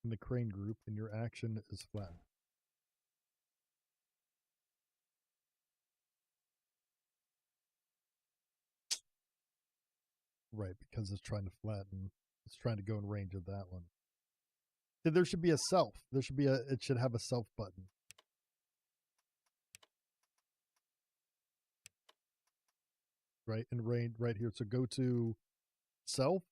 in the crane group and your action is flat. Right, because it's trying to flatten. It's trying to go in range of that one. There should be a self. It should have a self button. Right, in range right here. So go to self.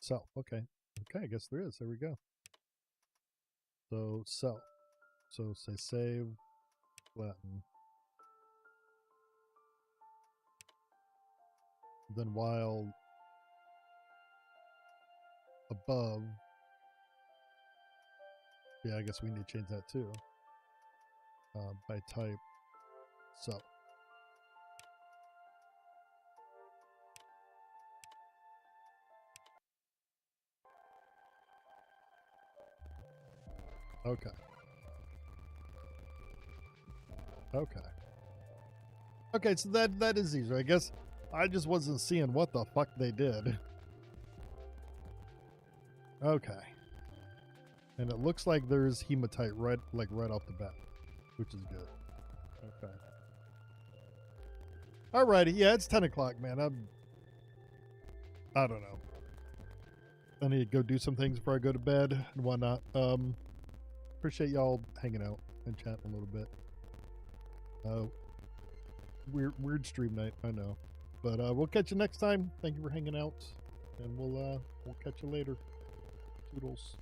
Self. Okay. Okay, I guess there is. There we go. So self. So say save, flatten. Then while above, yeah, I guess we need to change that too. By type self. Okay. Okay. Okay, so that is easier. I guess I just wasn't seeing what the fuck they did. Okay. And it looks like there's hematite right off the bat, which is good. Okay. Alrighty, yeah, it's 10 o'clock, man. I don't know. I need to go do some things before I go to bed and whatnot. Appreciate y'all hanging out and chatting a little bit. Weird stream night, I know. But we'll catch you next time. Thank you for hanging out. And we'll catch you later. Toodles.